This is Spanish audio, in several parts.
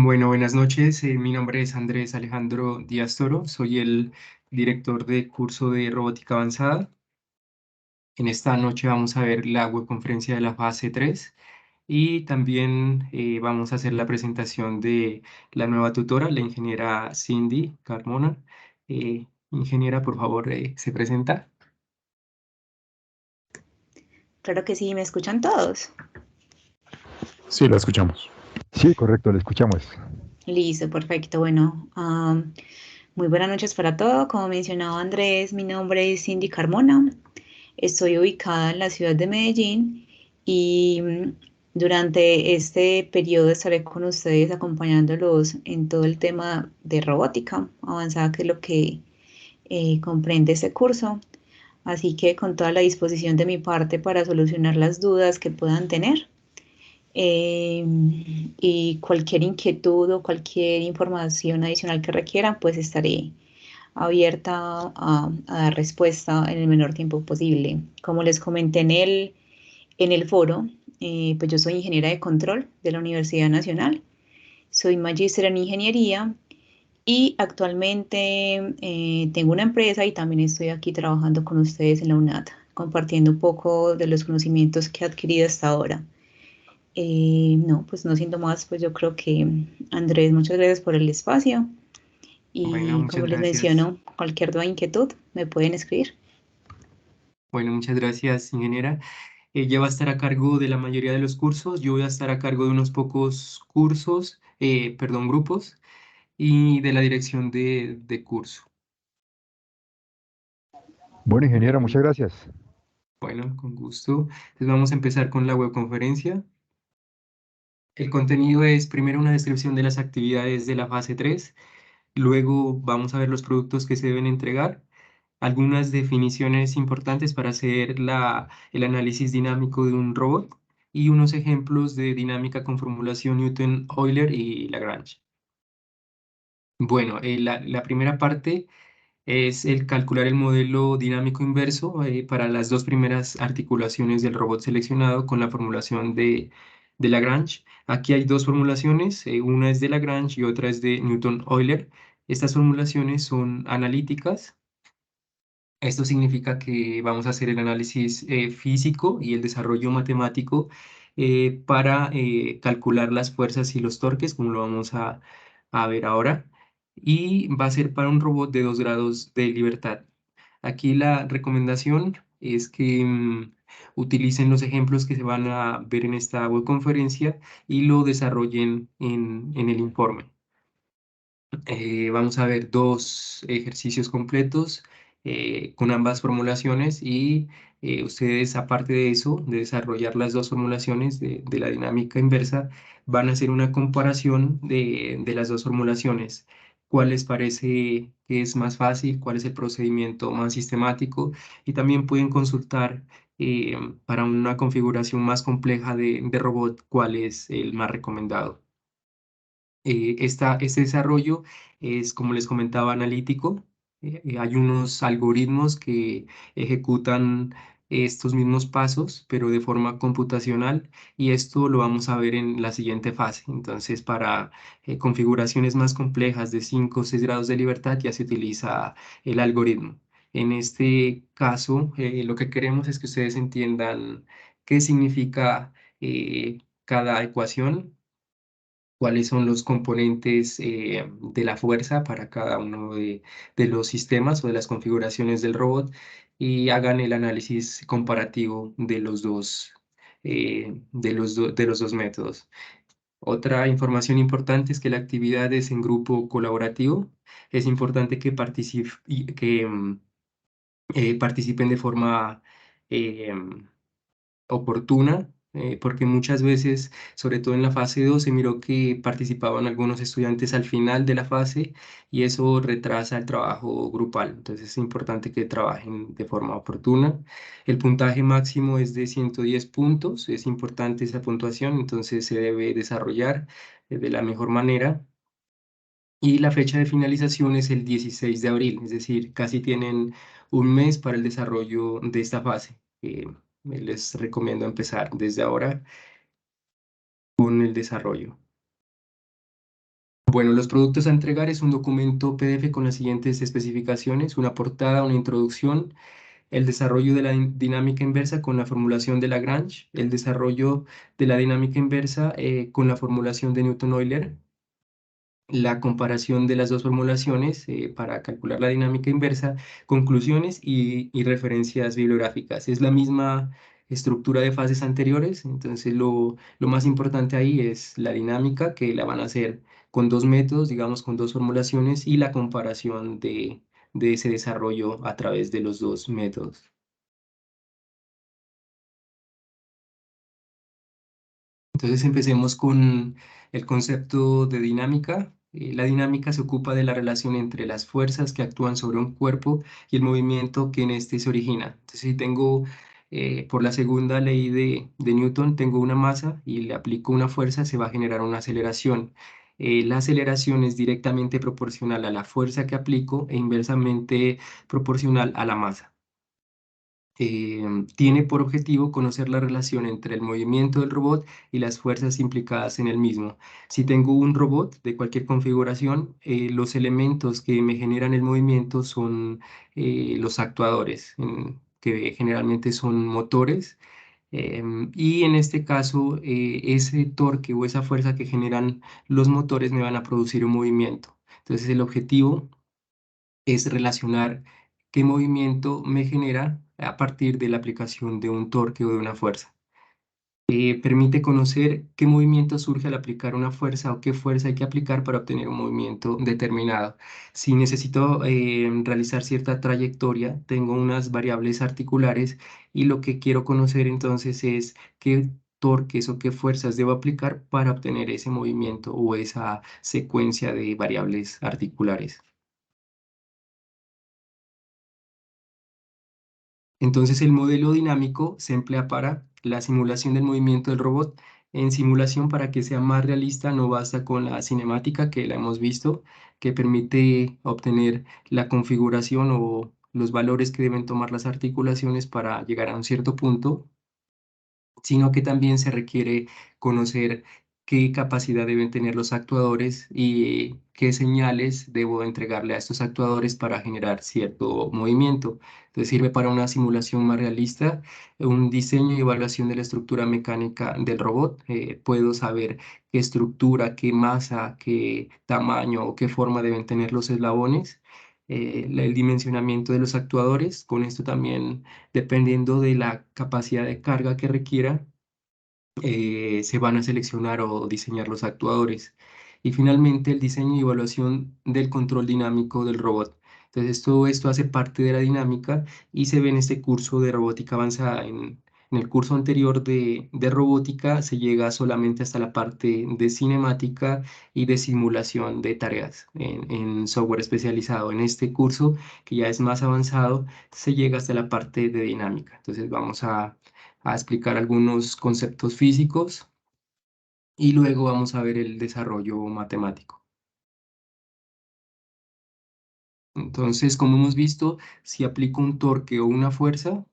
Bueno, buenas noches. Mi nombre es Andrés Alejandro Díaz Toro. Soy el director de curso de robótica avanzada. En esta noche vamos a ver la webconferencia de la fase 3 y también vamos a hacer la presentación de la nueva tutora, la ingeniera Cindy Carmona. Ingeniera, por favor, se presenta. Claro que sí, ¿me escuchan todos? Sí, la escuchamos. Sí, correcto, le escuchamos. Listo, perfecto. Bueno, muy buenas noches para todos. Como mencionaba Andrés, mi nombre es Cindy Carmona. Estoy ubicada en la ciudad de Medellín y durante este periodo estaré con ustedes acompañándolos en todo el tema de robótica avanzada, que es lo que comprende este curso. Así que con toda la disposición de mi parte para solucionar las dudas que puedan tener. Eh, y cualquier inquietud o cualquier información adicional que requieran, pues estaré abierta a dar respuesta en el menor tiempo posible. Como les comenté en el foro, pues yo soy ingeniera de control de la Universidad Nacional, soy magíster en ingeniería y actualmente tengo una empresa y también estoy aquí trabajando con ustedes en la UNAT, compartiendo un poco de los conocimientos que he adquirido hasta ahora. No, pues no siento más, pues yo creo que Andrés, muchas gracias por el espacio Bueno, y muchas como les gracias. menciono, cualquier duda, inquietud, me pueden escribir. Bueno, muchas gracias, ingeniera. Ella va a estar a cargo de la mayoría de los cursos. Yo voy a estar a cargo de unos pocos cursos, perdón, grupos, y de la dirección de curso. Bueno, ingeniero, Eh, muchas gracias. bueno, con gusto. Entonces vamos a empezar con la webconferencia. El contenido es primero una descripción de las actividades de la fase 3. Luego vamos a ver los productos que se deben entregar, algunas definiciones importantes para hacer el análisis dinámico de un robot y unos ejemplos de dinámica con formulación Newton-Euler y Lagrange. Bueno, la primera parte es el calcular el modelo dinámico inverso para las dos primeras articulaciones del robot seleccionado con la formulación de Lagrange. Aquí hay dos formulaciones, una es de Lagrange y otra es de Newton-Euler. Estas formulaciones son analíticas. Esto significa que vamos a hacer el análisis físico y el desarrollo matemático para calcular las fuerzas y los torques, como lo vamos a ver ahora. Y va a ser para un robot de 2 grados de libertad. Aquí la recomendación es que utilicen los ejemplos que se van a ver en esta webconferencia y lo desarrollen en el informe. Vamos a ver dos ejercicios completos con ambas formulaciones y ustedes, aparte de eso, de desarrollar las dos formulaciones de la dinámica inversa, van a hacer una comparación de las dos formulaciones. ¿Cuál les parece que es más fácil? ¿Cuál es el procedimiento más sistemático? Y también pueden consultar eh, para una configuración más compleja de robot cuál es el más recomendado. Este desarrollo es, como les comentaba, analítico. Hay unos algoritmos que ejecutan estos mismos pasos, pero de forma computacional, y esto lo vamos a ver en la siguiente fase. Entonces, para configuraciones más complejas de 5 o 6 grados de libertad ya se utiliza el algoritmo. En este caso, lo que queremos es que ustedes entiendan qué significa cada ecuación, cuáles son los componentes de la fuerza para cada uno de los sistemas o de las configuraciones del robot y hagan el análisis comparativo de los dos, de los dos métodos. Otra información importante es que la actividad es en grupo colaborativo. Es importante que, participen de forma eh, oportuna, porque muchas veces, sobre todo en la fase 2 se miró que participaban algunos estudiantes al final de la fase y eso retrasa el trabajo grupal. Entonces es importante que trabajen de forma oportuna. El puntaje máximo es de 110 puntos, es importante esa puntuación, entonces se debe desarrollar de la mejor manera. Y la fecha de finalización es el 16 de abril, es decir, casi tienen un mes para el desarrollo de esta fase. Les recomiendo empezar desde ahora con el desarrollo. Bueno, los productos a entregar es un documento PDF con las siguientes especificaciones: una portada, una introducción, el desarrollo de la dinámica inversa con la formulación de Lagrange, el desarrollo de la dinámica inversa con la formulación de Newton-Euler, la comparación de las dos formulaciones para calcular la dinámica inversa, conclusiones y referencias bibliográficas. Es la misma estructura de fases anteriores, entonces lo más importante ahí es la dinámica, que la van a hacer con dos métodos, digamos con dos formulaciones, y la comparación de ese desarrollo a través de los dos métodos. Entonces empecemos con el concepto de dinámica. La dinámica se ocupa de la relación entre las fuerzas que actúan sobre un cuerpo y el movimiento que en este se origina. Entonces, si tengo, por la segunda ley de Newton, tengo una masa y le aplico una fuerza, se va a generar una aceleración. La aceleración es directamente proporcional a la fuerza que aplico e inversamente proporcional a la masa. Tiene por objetivo conocer la relación entre el movimiento del robot y las fuerzas implicadas en el mismo. Si tengo un robot de cualquier configuración, los elementos que me generan el movimiento son los actuadores, que generalmente son motores. Y en este caso, ese torque o esa fuerza que generan los motores me van a producir un movimiento. Entonces, el objetivo es relacionar qué movimiento me genera a partir de la aplicación de un torque o de una fuerza. Permite conocer qué movimiento surge al aplicar una fuerza o qué fuerza hay que aplicar para obtener un movimiento determinado. Si necesito realizar cierta trayectoria, tengo unas variables articulares y lo que quiero conocer entonces es qué torques o qué fuerzas debo aplicar para obtener ese movimiento o esa secuencia de variables articulares. Entonces el modelo dinámico se emplea para la simulación del movimiento del robot. En simulación, para que sea más realista, no basta con la cinemática que la hemos visto, que permite obtener la configuración o los valores que deben tomar las articulaciones para llegar a un cierto punto, sino que también se requiere conocer qué capacidad deben tener los actuadores y qué señales debo entregarle a estos actuadores para generar cierto movimiento. Entonces sirve para una simulación más realista, un diseño y evaluación de la estructura mecánica del robot. Puedo saber qué estructura, qué masa, qué tamaño o qué forma deben tener los eslabones. El dimensionamiento de los actuadores, con esto también, dependiendo de la capacidad de carga que requiera, se van a seleccionar o diseñar los actuadores. Y finalmente el diseño y evaluación del control dinámico del robot. Entonces todo esto hace parte de la dinámica y se ve en este curso de robótica avanzada. En el curso anterior de robótica se llega solamente hasta la parte de cinemática y de simulación de tareas en software especializado. En este curso, que ya es más avanzado, se llega hasta la parte de dinámica. Entonces vamos a explicar algunos conceptos físicos y luego vamos a ver el desarrollo matemático. Entonces, como hemos visto, si aplico un torque o una fuerza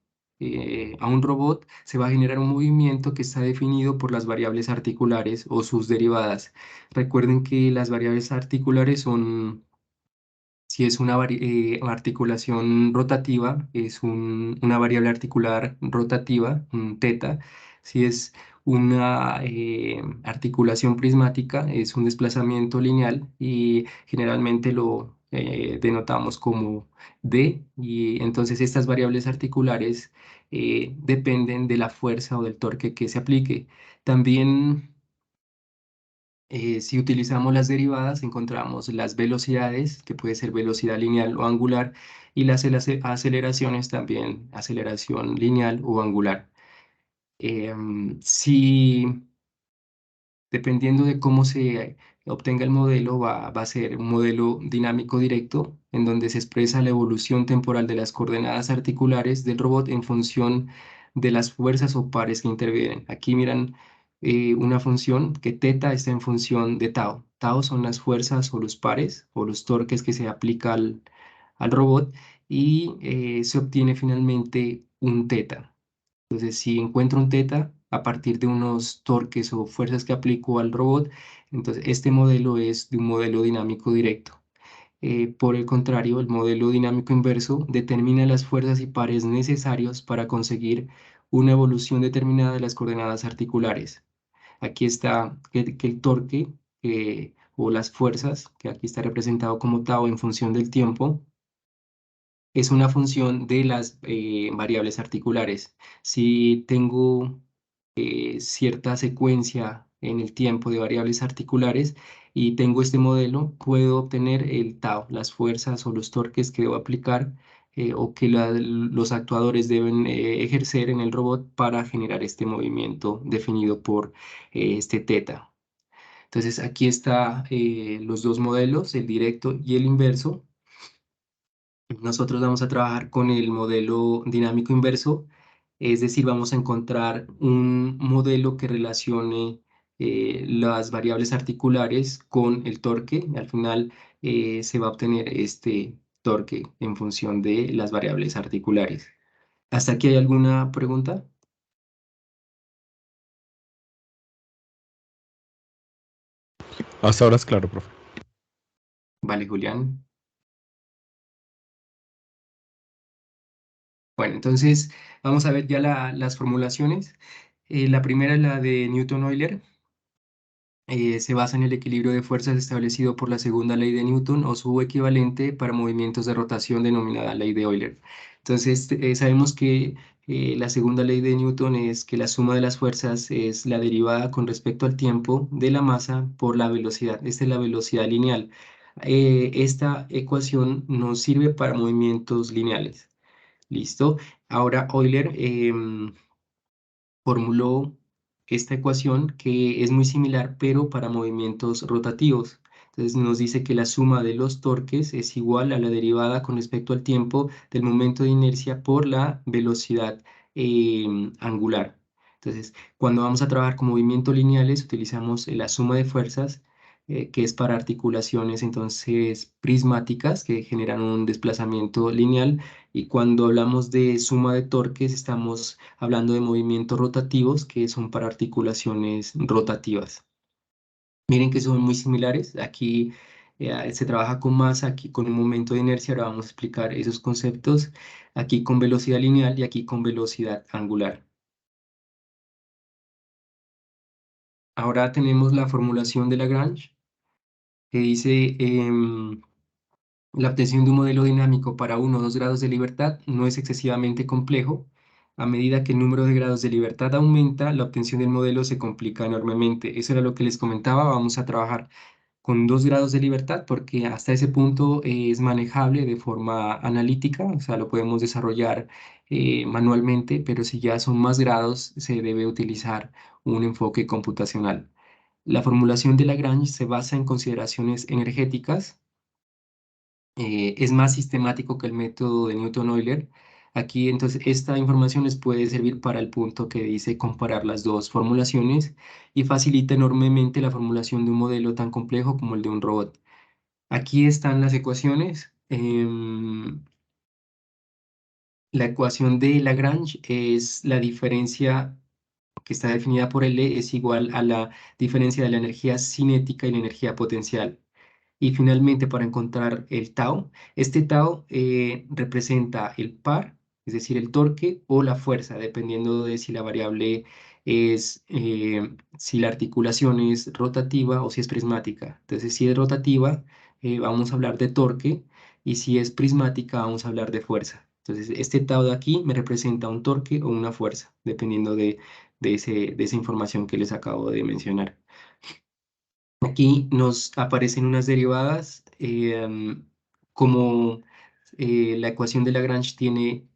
a un robot, se va a generar un movimiento que está definido por las variables articulares o sus derivadas. Recuerden que las variables articulares son, si es una articulación rotativa, es una variable articular rotativa, un teta. Si es una articulación prismática, es un desplazamiento lineal y generalmente lo denotamos como D. Y entonces estas variables articulares dependen de la fuerza o del torque que se aplique. También si utilizamos las derivadas, encontramos las velocidades, que puede ser velocidad lineal o angular, y las aceleraciones también, aceleración lineal o angular. Si dependiendo de cómo se obtenga el modelo, va a ser un modelo dinámico directo, en donde se expresa la evolución temporal de las coordenadas articulares del robot en función de las fuerzas o pares que intervienen. Aquí miran una función que teta está en función de tau. Tau son las fuerzas o los pares o los torques que se aplica al robot y se obtiene finalmente un teta. Entonces, si encuentro un teta a partir de unos torques o fuerzas que aplico al robot, entonces este modelo es de un modelo dinámico directo. Por el contrario, el modelo dinámico inverso determina las fuerzas y pares necesarios para conseguir una evolución determinada de las coordenadas articulares. Aquí está que el torque o las fuerzas, que aquí está representado como tau en función del tiempo, es una función de las variables articulares. Si tengo cierta secuencia en el tiempo de variables articulares y tengo este modelo, puedo obtener el tau, las fuerzas o los torques que debo aplicar o que los actuadores deben ejercer en el robot para generar este movimiento definido por este teta. Entonces aquí está los dos modelos, el directo y el inverso. Nosotros vamos a trabajar con el modelo dinámico inverso, es decir, vamos a encontrar un modelo que relacione las variables articulares con el torque. Al final se va a obtener este torque en función de las variables articulares. ¿Hasta aquí hay alguna pregunta? Hasta ahora es claro, profe. Vale, Julián. Bueno, entonces vamos a ver ya las formulaciones. La primera es la de Newton-Euler. Se basa en el equilibrio de fuerzas establecido por la segunda ley de Newton o su equivalente para movimientos de rotación denominada ley de Euler. Entonces, sabemos que la segunda ley de Newton es que la suma de las fuerzas es la derivada con respecto al tiempo de la masa por la velocidad. Esta es la velocidad lineal. Esta ecuación nos sirve para movimientos lineales. ¿Listo? Ahora Euler formuló esta ecuación que es muy similar, pero para movimientos rotativos. Entonces nos dice que la suma de los torques es igual a la derivada con respecto al tiempo del momento de inercia por la velocidad angular. Entonces, cuando vamos a trabajar con movimientos lineales, utilizamos la suma de fuerzas, que es para articulaciones entonces prismáticas que generan un desplazamiento lineal. Y cuando hablamos de suma de torques, estamos hablando de movimientos rotativos que son para articulaciones rotativas. Miren que son muy similares. Aquí se trabaja con masa, aquí con un momento de inercia. Ahora vamos a explicar esos conceptos. Aquí con velocidad lineal y aquí con velocidad angular. Ahora tenemos la formulación de Lagrange que dice la obtención de un modelo dinámico para 1 o 2 grados de libertad no es excesivamente complejo. A medida que el número de grados de libertad aumenta, la obtención del modelo se complica enormemente. Eso era lo que les comentaba. Vamos a trabajar con 2 grados de libertad porque hasta ese punto es manejable de forma analítica, o sea, lo podemos desarrollar manualmente, pero si ya son más grados, se debe utilizar un enfoque computacional. La formulación de Lagrange se basa en consideraciones energéticas, es más sistemático que el método de Newton-Euler. Aquí entonces esta información les puede servir para el punto que dice comparar las dos formulaciones y facilita enormemente la formulación de un modelo tan complejo como el de un robot. Aquí están las ecuaciones. La ecuación de Lagrange es la diferencia que está definida por L es igual a la diferencia de la energía cinética y la energía potencial. Y finalmente, para encontrar el tau, este tau representa el par, es decir, el torque o la fuerza, dependiendo de si la variable es, si la articulación es rotativa o si es prismática. Entonces, si es rotativa, vamos a hablar de torque y si es prismática, vamos a hablar de fuerza. Entonces, este tau de aquí me representa un torque o una fuerza, dependiendo de esa información que les acabo de mencionar. Aquí nos aparecen unas derivadas, como la ecuación de Lagrange tiene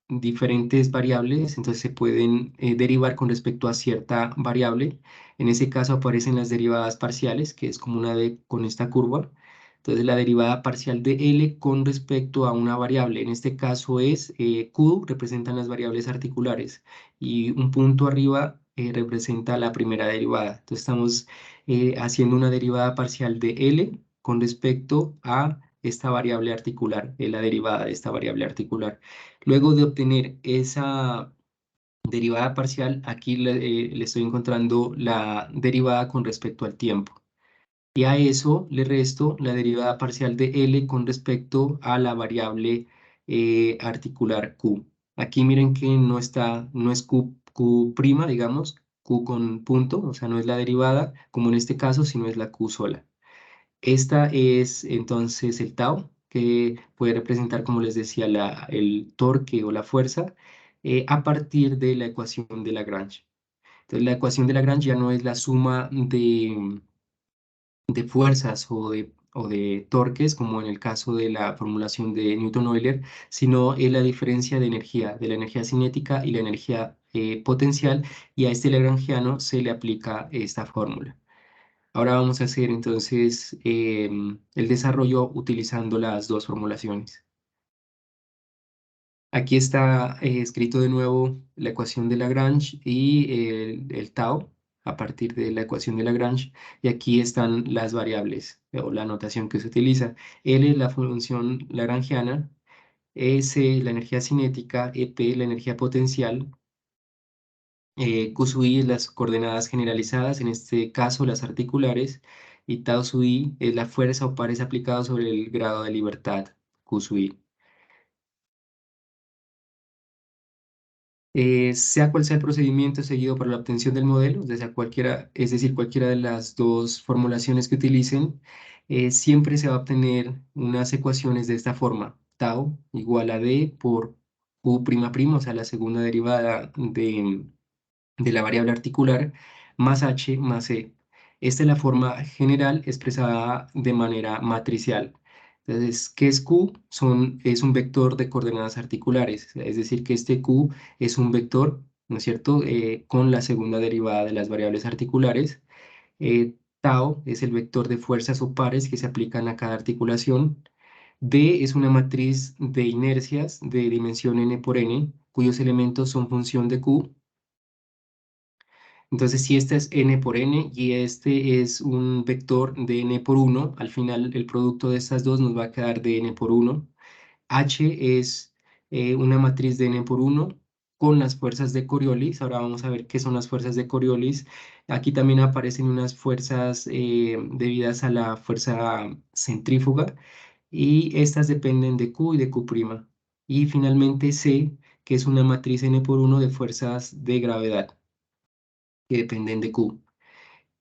diferentes variables, entonces se pueden derivar con respecto a cierta variable. En ese caso aparecen las derivadas parciales, que es como una D con esta curva. Entonces la derivada parcial de L con respecto a una variable, en este caso es Q, representan las variables articulares, y un punto arriba representa la primera derivada. Entonces estamos haciendo una derivada parcial de L con respecto a esta variable articular, la derivada de esta variable articular. Luego de obtener esa Derivada parcial, aquí le estoy encontrando la derivada con respecto al tiempo. Y a eso le resto la derivada parcial de L con respecto a la variable articular Q. Aquí miren que no es Q prima, digamos, Q con punto, o sea, no es la derivada, como en este caso, sino es la Q sola. Esta es entonces el tau, que puede representar, como les decía, el torque o la fuerza a partir de la ecuación de Lagrange. Entonces, la ecuación de Lagrange ya no es la suma de fuerzas o de torques, como en el caso de la formulación de Newton-Euler, sino es la diferencia de la energía cinética y la energía potencial, y a este lagrangiano se le aplica esta fórmula. Ahora vamos a hacer entonces el desarrollo utilizando las dos formulaciones. Aquí está escrito de nuevo la ecuación de Lagrange y el tau a partir de la ecuación de Lagrange. Y aquí están las variables o la notación que se utiliza. L es la función lagrangiana, S la energía cinética, EP la energía potencial, Q sub i es las coordenadas generalizadas, en este caso las articulares, y tau sub i es la fuerza o pares aplicados sobre el grado de libertad, Q sub i. Sea cual sea el procedimiento seguido para la obtención del modelo, es decir, cualquiera de las dos formulaciones que utilicen, siempre se va a obtener unas ecuaciones de esta forma: tau igual a d por q', o sea, la segunda derivada de la variable articular, más h más e. Esta es la forma general expresada de manera matricial. Entonces, ¿qué es Q? Es un vector de coordenadas articulares, es decir, que este Q es un vector, ¿no es cierto?, con la segunda derivada de las variables articulares. Tau es el vector de fuerzas o pares que se aplican a cada articulación. D es una matriz de inercias de dimensión n por n, cuyos elementos son función de Q. Entonces, si esta es n por n y este es un vector de n por 1, al final el producto de estas dos nos va a quedar de n por 1. H es una matriz de n por 1 con las fuerzas de Coriolis. Ahora vamos a ver qué son las fuerzas de Coriolis. Aquí también aparecen unas fuerzas debidas a la fuerza centrífuga, y estas dependen de Q y de Q'. Y finalmente C, que es una matriz n por 1 de fuerzas de gravedad que dependen de Q.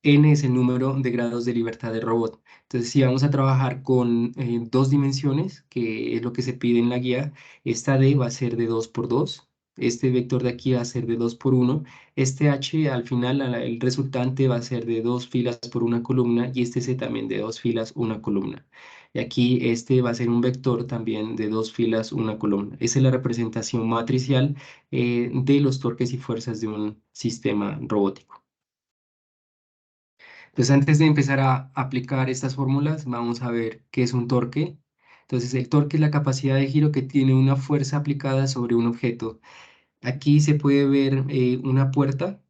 N es el número de grados de libertad del robot. Entonces, si vamos a trabajar con dos dimensiones, que es lo que se pide en la guía, esta D va a ser de 2 por 2, este vector de aquí va a ser de 2 por 1, este H al final, el resultante va a ser de 2 filas por una columna, y este C también de 2 filas, una columna. Y aquí este va a ser un vector también de 2 filas, una columna. Esa es la representación matricial de los torques y fuerzas de un sistema robótico. Entonces, antes de empezar a aplicar estas fórmulas, vamos a ver qué es un torque. Entonces, el torque es la capacidad de giro que tiene una fuerza aplicada sobre un objeto. Aquí se puede ver una puerta.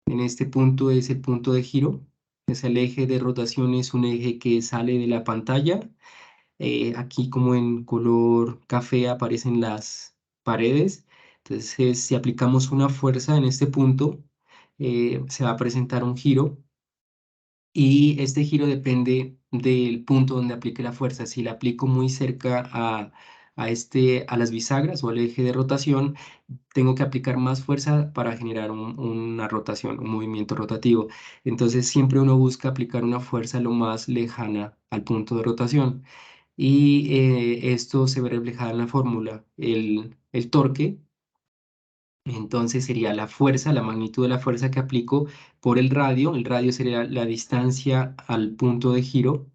En este punto es el punto de giro. Es el eje de rotación, es un eje que sale de la pantalla. Aquí, como en color café, aparecen las paredes. Entonces, si aplicamos una fuerza en este punto, se va a presentar un giro, y este giro depende del punto donde aplique la fuerza. Si la aplico muy cerca a las bisagras o al eje de rotación, tengo que aplicar más fuerza para generar una rotación, un movimiento rotativo. Entonces, siempre uno busca aplicar una fuerza lo más lejana al punto de rotación. Y esto se ve reflejado en la fórmula. El torque entonces sería la fuerza, la magnitud de la fuerza que aplico por el radio. El radio sería la distancia al punto de giro,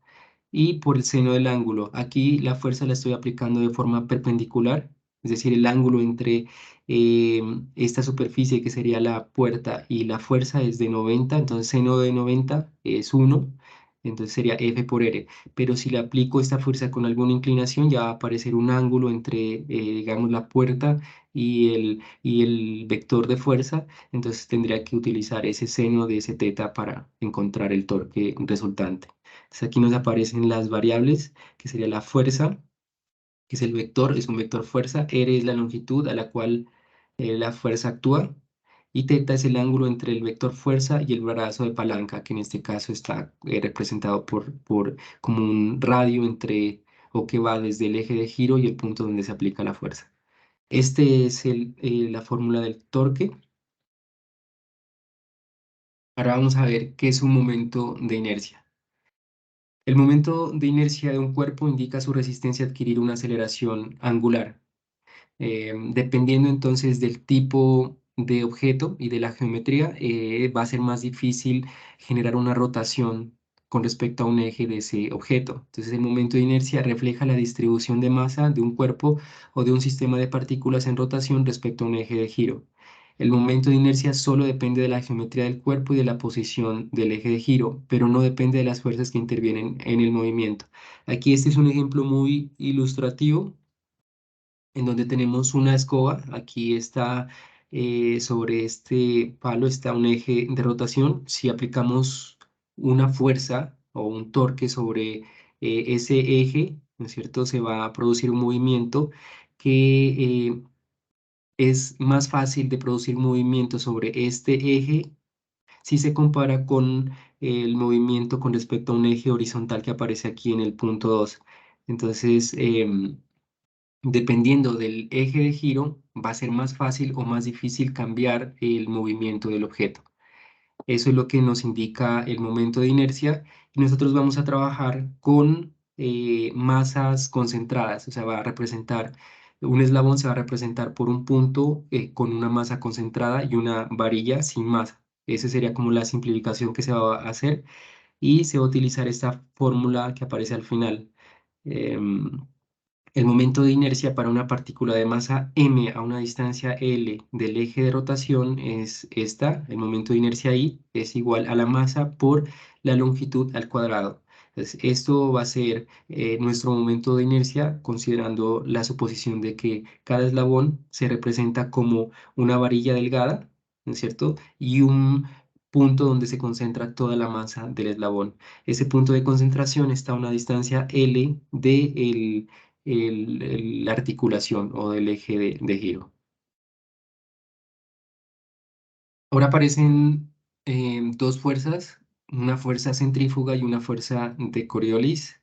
y por el seno del ángulo. Aquí la fuerza la estoy aplicando de forma perpendicular, es decir, el ángulo entre eh, esta superficie, que sería la puerta, y la fuerza es de 90, entonces seno de 90 es 1, entonces sería F por R. Pero si le aplico esta fuerza con alguna inclinación, ya va a aparecer un ángulo entre, digamos, la puerta y el vector de fuerza, entonces tendría que utilizar ese seno de ese teta para encontrar el torque resultante. Entonces, aquí nos aparecen las variables, que sería la fuerza, que es el vector, es un vector fuerza. R es la longitud a la cual la fuerza actúa. y teta es el ángulo entre el vector fuerza y el brazo de palanca, que en este caso está representado por como un radio entre o que va desde el eje de giro y el punto donde se aplica la fuerza. Este es la fórmula del torque. Ahora vamos a ver qué es un momento de inercia. El momento de inercia de un cuerpo indica su resistencia a adquirir una aceleración angular. Dependiendo entonces del tipo de objeto y de la geometría, va a ser más difícil generar una rotación con respecto a un eje de ese objeto. Entonces, el momento de inercia refleja la distribución de masa de un cuerpo o de un sistema de partículas en rotación respecto a un eje de giro. El momento de inercia solo depende de la geometría del cuerpo y de la posición del eje de giro, pero no depende de las fuerzas que intervienen en el movimiento. Aquí este es un ejemplo muy ilustrativo en donde tenemos una escoba. Aquí está sobre este palo está un eje de rotación. Si aplicamos una fuerza o un torque sobre ese eje, ¿no es cierto? Se va a producir un movimiento que es más fácil de producir movimiento sobre este eje si se compara con el movimiento con respecto a un eje horizontal que aparece aquí en el punto 2. Entonces, dependiendo del eje de giro, va a ser más fácil o más difícil cambiar el movimiento del objeto. Eso es lo que nos indica el momento de inercia y nosotros vamos a trabajar con masas concentradas, o sea, va a representar, un eslabón se va a representar por un punto con una masa concentrada y una varilla sin masa. Esa sería como la simplificación que se va a hacer y se va a utilizar esta fórmula que aparece al final. Em, el momento de inercia para una partícula de masa m a una distancia L del eje de rotación es esta. El momento de inercia I es igual a la masa por la longitud al cuadrado. Entonces, esto va a ser nuestro momento de inercia considerando la suposición de que cada eslabón se representa como una varilla delgada, ¿no es cierto? Y un punto donde se concentra toda la masa del eslabón. Ese punto de concentración está a una distancia L de la articulación o del eje de giro. Ahora aparecen dos fuerzas, una fuerza centrífuga y una fuerza de Coriolis.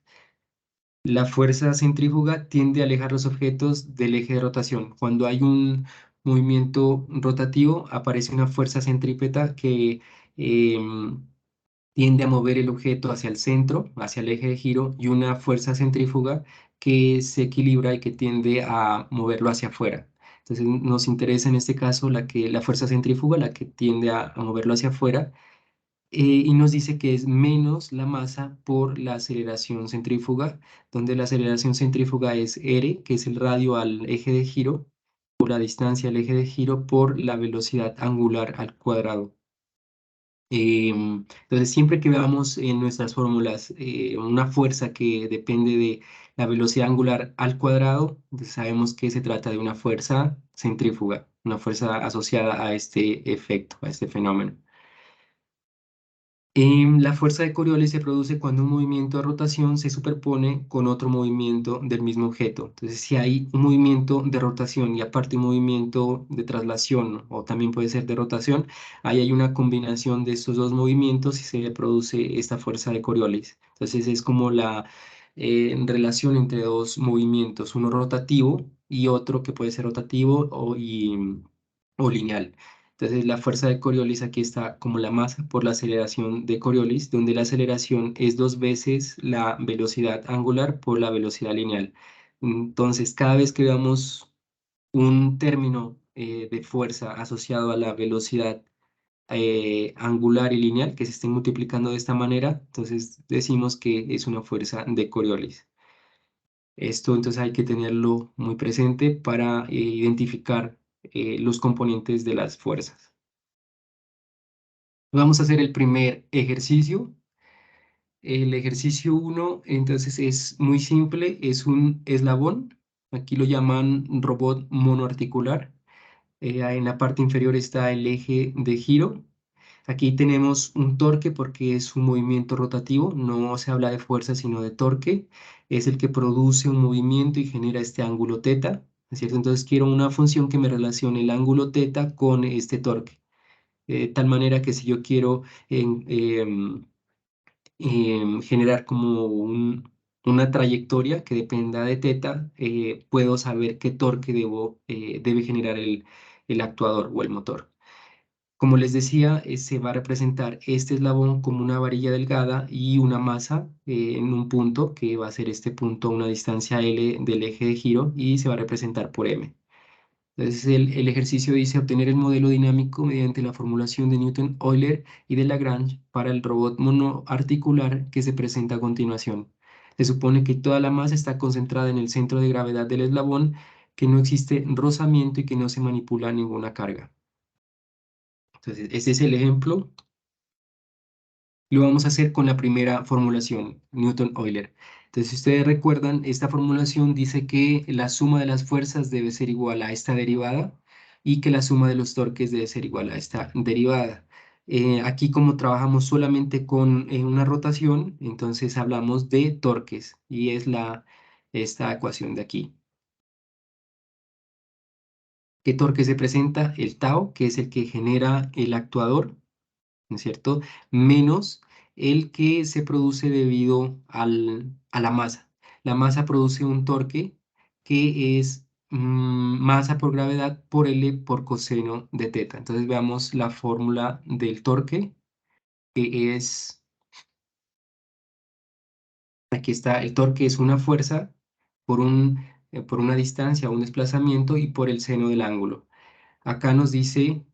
La fuerza centrífuga tiende a alejar los objetos del eje de rotación. Cuando hay un movimiento rotativo, aparece una fuerza centrípeta que em, tiende a mover el objeto hacia el centro, hacia el eje de giro, y una fuerza centrífuga que se equilibra y que tiende a moverlo hacia afuera. Entonces nos interesa en este caso la fuerza centrífuga, la que tiende a moverlo hacia afuera, y nos dice que es menos la masa por la aceleración centrífuga, donde la aceleración centrífuga es R, que es el radio al eje de giro, por la distancia al eje de giro, por la velocidad angular al cuadrado. Entonces, siempre que veamos en nuestras fórmulas una fuerza que depende de la velocidad angular al cuadrado, entonces sabemos que se trata de una fuerza centrífuga, una fuerza asociada a este efecto, a este fenómeno. La fuerza de Coriolis se produce cuando un movimiento de rotación se superpone con otro movimiento del mismo objeto. Entonces, si hay un movimiento de rotación y aparte un movimiento de traslación o también puede ser de rotación, ahí hay una combinación de estos dos movimientos y se le produce esta fuerza de Coriolis. Entonces, es como la relación entre dos movimientos, uno rotativo y otro que puede ser rotativo o lineal. Entonces la fuerza de Coriolis aquí está como la masa por la aceleración de Coriolis, donde la aceleración es dos veces la velocidad angular por la velocidad lineal. Entonces cada vez que veamos un término de fuerza asociado a la velocidad angular y lineal que se estén multiplicando de esta manera, entonces decimos que es una fuerza de Coriolis. Esto entonces hay que tenerlo muy presente para identificar los componentes de las fuerzas. Vamos a hacer el primer ejercicio. El ejercicio uno, entonces, es muy simple, es un eslabón. Aquí lo llaman robot monoarticular. En la parte inferior está el eje de giro. Aquí tenemos un torque porque es un movimiento rotativo, no se habla de fuerza sino de torque. Es el que produce un movimiento y genera este ángulo teta, ¿es cierto? Entonces quiero una función que me relacione el ángulo teta con este torque. tal manera que si yo quiero generar como una trayectoria que dependa de teta, puedo saber qué torque debe generar el actuador o el motor. Como les decía, se va a representar este eslabón como una varilla delgada y una masa en un punto, que va a ser este punto a una distancia L del eje de giro y se va a representar por M. Entonces el ejercicio dice obtener el modelo dinámico mediante la formulación de Newton-Euler y de Lagrange para el robot monoarticular que se presenta a continuación. Se supone que toda la masa está concentrada en el centro de gravedad del eslabón, que no existe rozamiento y que no se manipula ninguna carga. Entonces, ese es el ejemplo. Lo vamos a hacer con la primera formulación, Newton-Euler. Entonces, si ustedes recuerdan, esta formulación dice que la suma de las fuerzas debe ser igual a esta derivada y que la suma de los torques debe ser igual a esta derivada. Aquí, como trabajamos solamente con una rotación, entonces hablamos de torques y es esta ecuación de aquí. ¿Qué torque se presenta? El tau, que es el que genera el actuador, ¿no es cierto? Menos el que se produce debido a la masa. La masa produce un torque que es masa por gravedad por L por coseno de teta. Entonces veamos la fórmula del torque, que es, aquí está, el torque es una fuerza por una distancia, un desplazamiento y por el seno del ángulo. Acá nos dice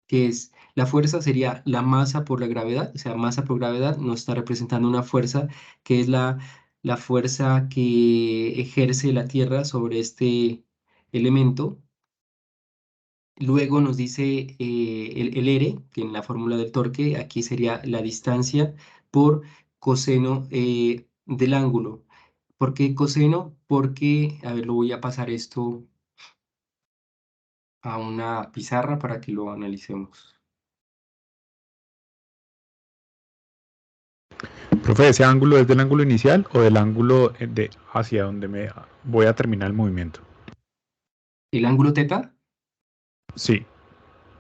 que es la fuerza sería la masa por la gravedad, o sea, masa por gravedad nos está representando una fuerza que es la fuerza que ejerce la Tierra sobre este elemento. Luego nos dice el R, que en la fórmula del torque, aquí sería la distancia por coseno del ángulo. ¿Por qué coseno? Porque, a ver, lo voy a pasar esto a una pizarra para que lo analicemos. Profe, ¿ese ángulo es del ángulo inicial o del ángulo de hacia donde me voy a terminar el movimiento? ¿El ángulo teta? Sí.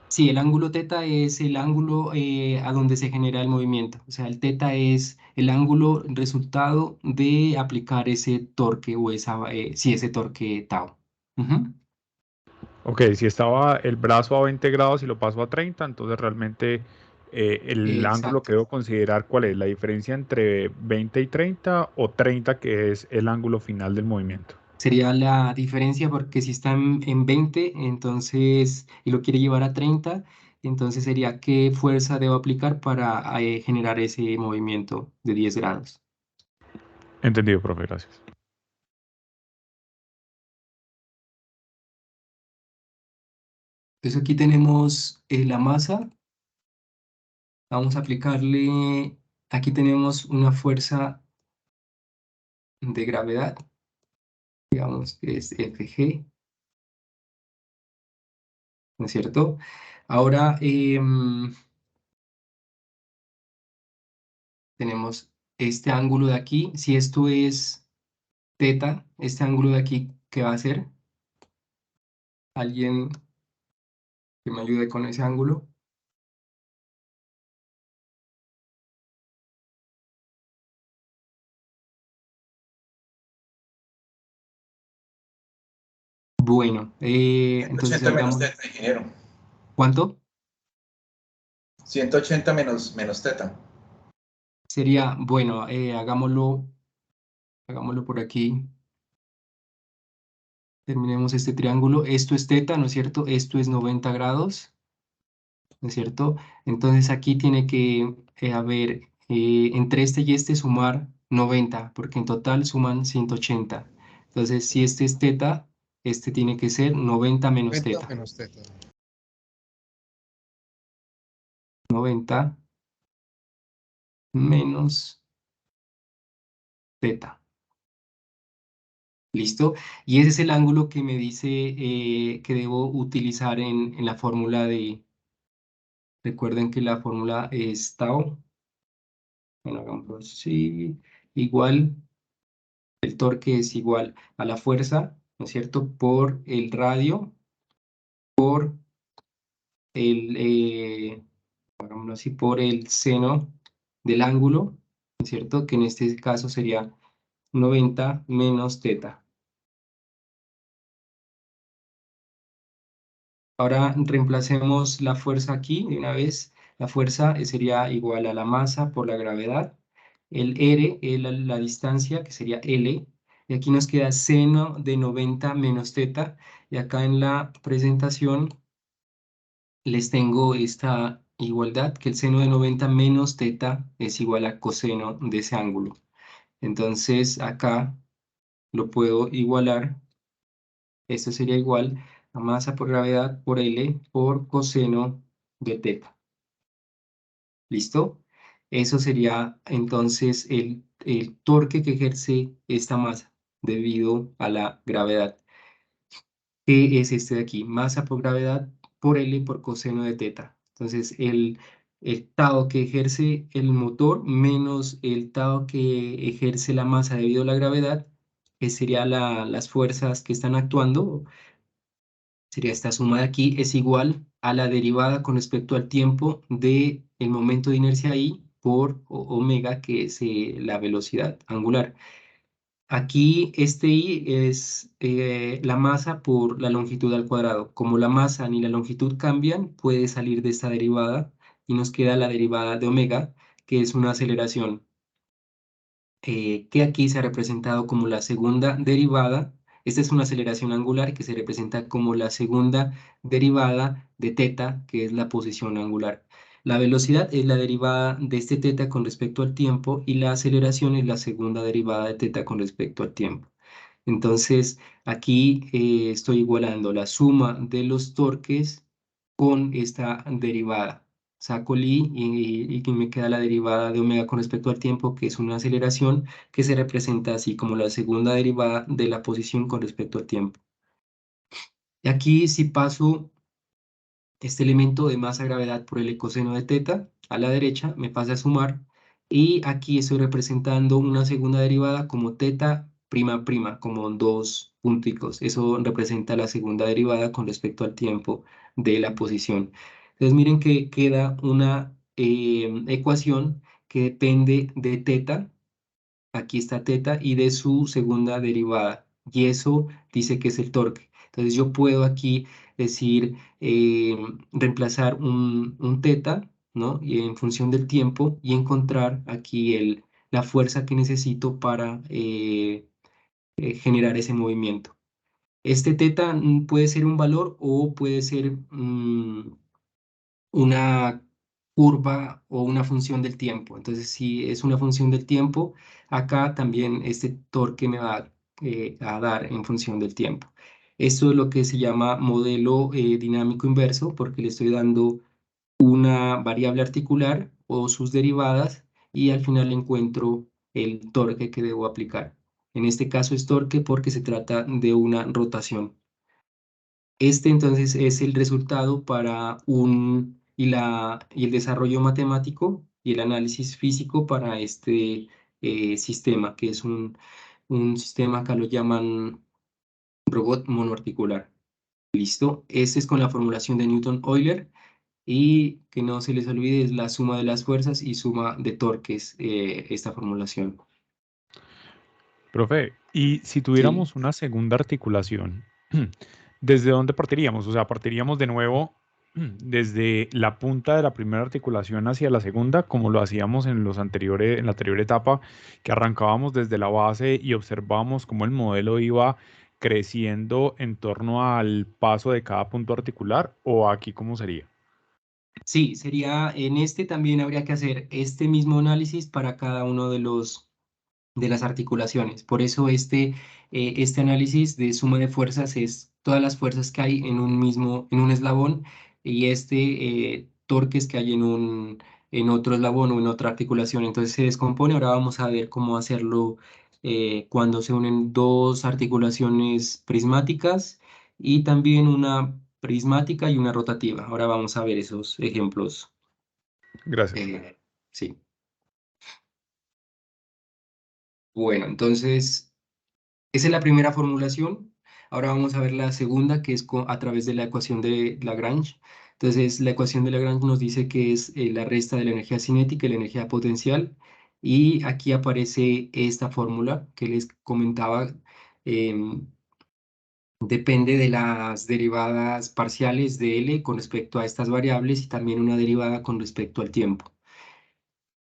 Sí, el ángulo teta es el ángulo a donde se genera el movimiento. O sea, el teta es el ángulo resultado de aplicar ese torque o ese torque tau. Ujú. Ok, si estaba el brazo a 20 grados y lo paso a 30, entonces realmente el ángulo Exacto. que debo considerar, ¿cuál es? ¿La diferencia entre 20 y 30 o 30 que es el ángulo final del movimiento? Sería la diferencia porque si está en 20, entonces, y lo quiere llevar a 30, entonces sería qué fuerza debo aplicar para generar ese movimiento de 10 grados. Entendido, profe, gracias. Entonces aquí tenemos la masa. Vamos a aplicarle, aquí tenemos una fuerza de gravedad, digamos que es Fg, ¿no es cierto? Ahora tenemos este ángulo de aquí, si esto es teta, este ángulo de aquí, ¿qué va a ser? ¿Alguien que me ayude con ese ángulo? Bueno, entonces 180 menos hagamos, teta, ingeniero. ¿cuánto? 180 menos teta. Sería, bueno, hagámoslo por aquí. Terminemos este triángulo. Esto es teta, ¿no es cierto? Esto es 90 grados. ¿No es cierto? Entonces aquí tiene que haber entre este y este sumar 90, porque en total suman 180. Entonces, si este es teta, este tiene que ser 90 menos 90 teta. menos teta. 90 menos teta. ¿Listo? Y ese es el ángulo que me dice que debo utilizar en la fórmula de... Recuerden que la fórmula es tau. Bueno, hagamos así. Igual. El torque es igual a la fuerza, ¿no es cierto?, por el radio, por hagámoslo así, por el seno del ángulo, ¿no es cierto? Que en este caso sería 90 menos teta. Ahora reemplacemos la fuerza aquí de una vez. La fuerza sería igual a la masa por la gravedad. El R es la distancia, que sería L. Y aquí nos queda seno de 90 menos teta. Y acá en la presentación les tengo esta igualdad, que el seno de 90 menos teta es igual a coseno de ese ángulo. Entonces acá lo puedo igualar. Esto sería igual a masa por gravedad por L por coseno de teta. ¿Listo? Eso sería entonces el torque que ejerce esta masa debido a la gravedad. Que es este de aquí, masa por gravedad por L por coseno de teta. Entonces, el tau que ejerce el motor menos el tau que ejerce la masa debido a la gravedad, que serían las fuerzas que están actuando, sería esta suma de aquí, es igual a la derivada con respecto al tiempo del momento de inercia I por omega, que es la velocidad angular. Aquí este I es la masa por la longitud al cuadrado. Como la masa ni la longitud cambian, puede salir de esta derivada y nos queda la derivada de omega, que es una aceleración que aquí se ha representado como la segunda derivada. Esta es una aceleración angular que se representa como la segunda derivada de teta, que es la posición angular. La velocidad es la derivada de este teta con respecto al tiempo y la aceleración es la segunda derivada de teta con respecto al tiempo. Entonces, aquí estoy igualando la suma de los torques con esta derivada. Saco li y me queda la derivada de omega con respecto al tiempo, que es una aceleración que se representa así como la segunda derivada de la posición con respecto al tiempo. Y aquí si paso este elemento de masa gravedad por el coseno de teta a la derecha, me pasa a sumar, y aquí estoy representando una segunda derivada como teta prima prima, como dos punticos. Eso representa la segunda derivada con respecto al tiempo de la posición. Entonces miren que queda una ecuación que depende de teta. Aquí está teta y de su segunda derivada. Y eso dice que es el torque. Entonces yo puedo aquí decir, reemplazar un teta, ¿no? Y en función del tiempo y encontrar aquí la fuerza que necesito para generar ese movimiento. Este teta puede ser un valor o puede ser una curva o una función del tiempo. Entonces, si es una función del tiempo, acá también este torque me va a dar en función del tiempo. Esto es lo que se llama modelo dinámico inverso, porque le estoy dando una variable articular o sus derivadas y al final encuentro el torque que debo aplicar. En este caso es torque porque se trata de una rotación. Este entonces es el resultado para y el desarrollo matemático y el análisis físico para este sistema, que es un sistema, acá lo llaman robot monoarticular. ¿Listo? Este es con la formulación de Newton-Euler y que no se les olvide es la suma de las fuerzas y suma de torques, esta formulación. Profe, y si ¿Sí? tuviéramos una segunda articulación, ¿desde dónde partiríamos? O sea, partiríamos de nuevo desde la punta de la primera articulación hacia la segunda, como lo hacíamos en en la anterior etapa, que arrancábamos desde la base y observábamos cómo el modelo iba creciendo en torno al paso de cada punto articular, o aquí cómo sería. Sí, sería en este también habría que hacer este mismo análisis para cada uno de las articulaciones. Por eso este análisis de suma de fuerzas es todas las fuerzas que hay en un eslabón y torques que hay en otro eslabón o en otra articulación. Entonces se descompone. Ahora vamos a ver cómo hacerlo cuando se unen dos articulaciones prismáticas y también una prismática y una rotativa. Ahora vamos a ver esos ejemplos. Gracias. Sí. Bueno, entonces esa es la primera formulación. Ahora vamos a ver la segunda, que es a través de la ecuación de Lagrange. Entonces, la ecuación de Lagrange nos dice que es la resta de la energía cinética y la energía potencial. Y aquí aparece esta fórmula que les comentaba. em, Depende de las derivadas parciales de L con respecto a estas variables y también una derivada con respecto al tiempo.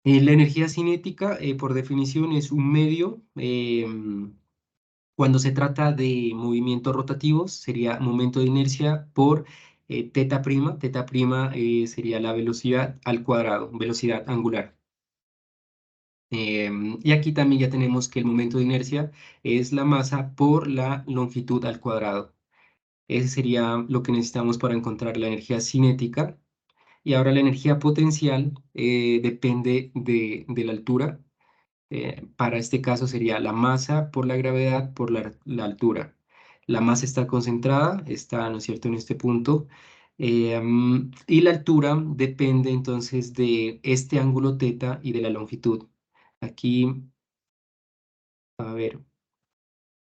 La energía cinética, por definición, es un medio. Cuando se trata de movimientos rotativos, sería momento de inercia por teta prima. Teta prima sería la velocidad al cuadrado, velocidad angular. Y aquí también ya tenemos que el momento de inercia es la masa por la longitud al cuadrado. Ese sería lo que necesitamos para encontrar la energía cinética. Y ahora la energía potencial depende de la altura. Para este caso sería la masa por la gravedad por la altura. La masa está concentrada, está, ¿no es cierto?, en este punto. Y la altura depende entonces de este ángulo teta y de la longitud. Aquí, a ver,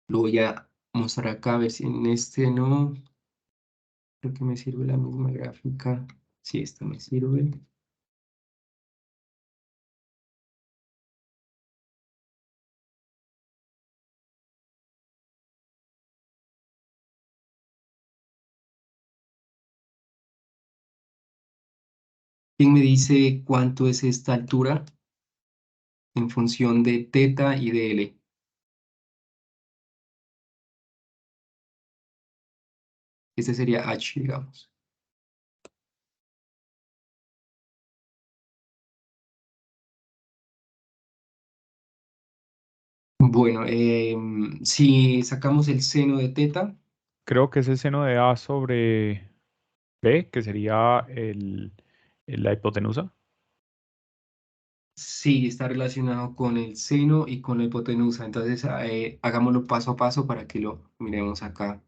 lo voy a mostrar acá, a ver si en este no. Creo que me sirve la misma gráfica. Sí, esta me sirve. ¿Quién me dice cuánto es esta altura en función de teta y de L? Este sería H, digamos. Bueno, si sacamos el seno de teta, Creo que es el seno de A sobre B, que sería la hipotenusa. sí está relacionado con el seno y con la hipotenusa. Entonces, hagámoslo paso a paso para que lo miremos acá.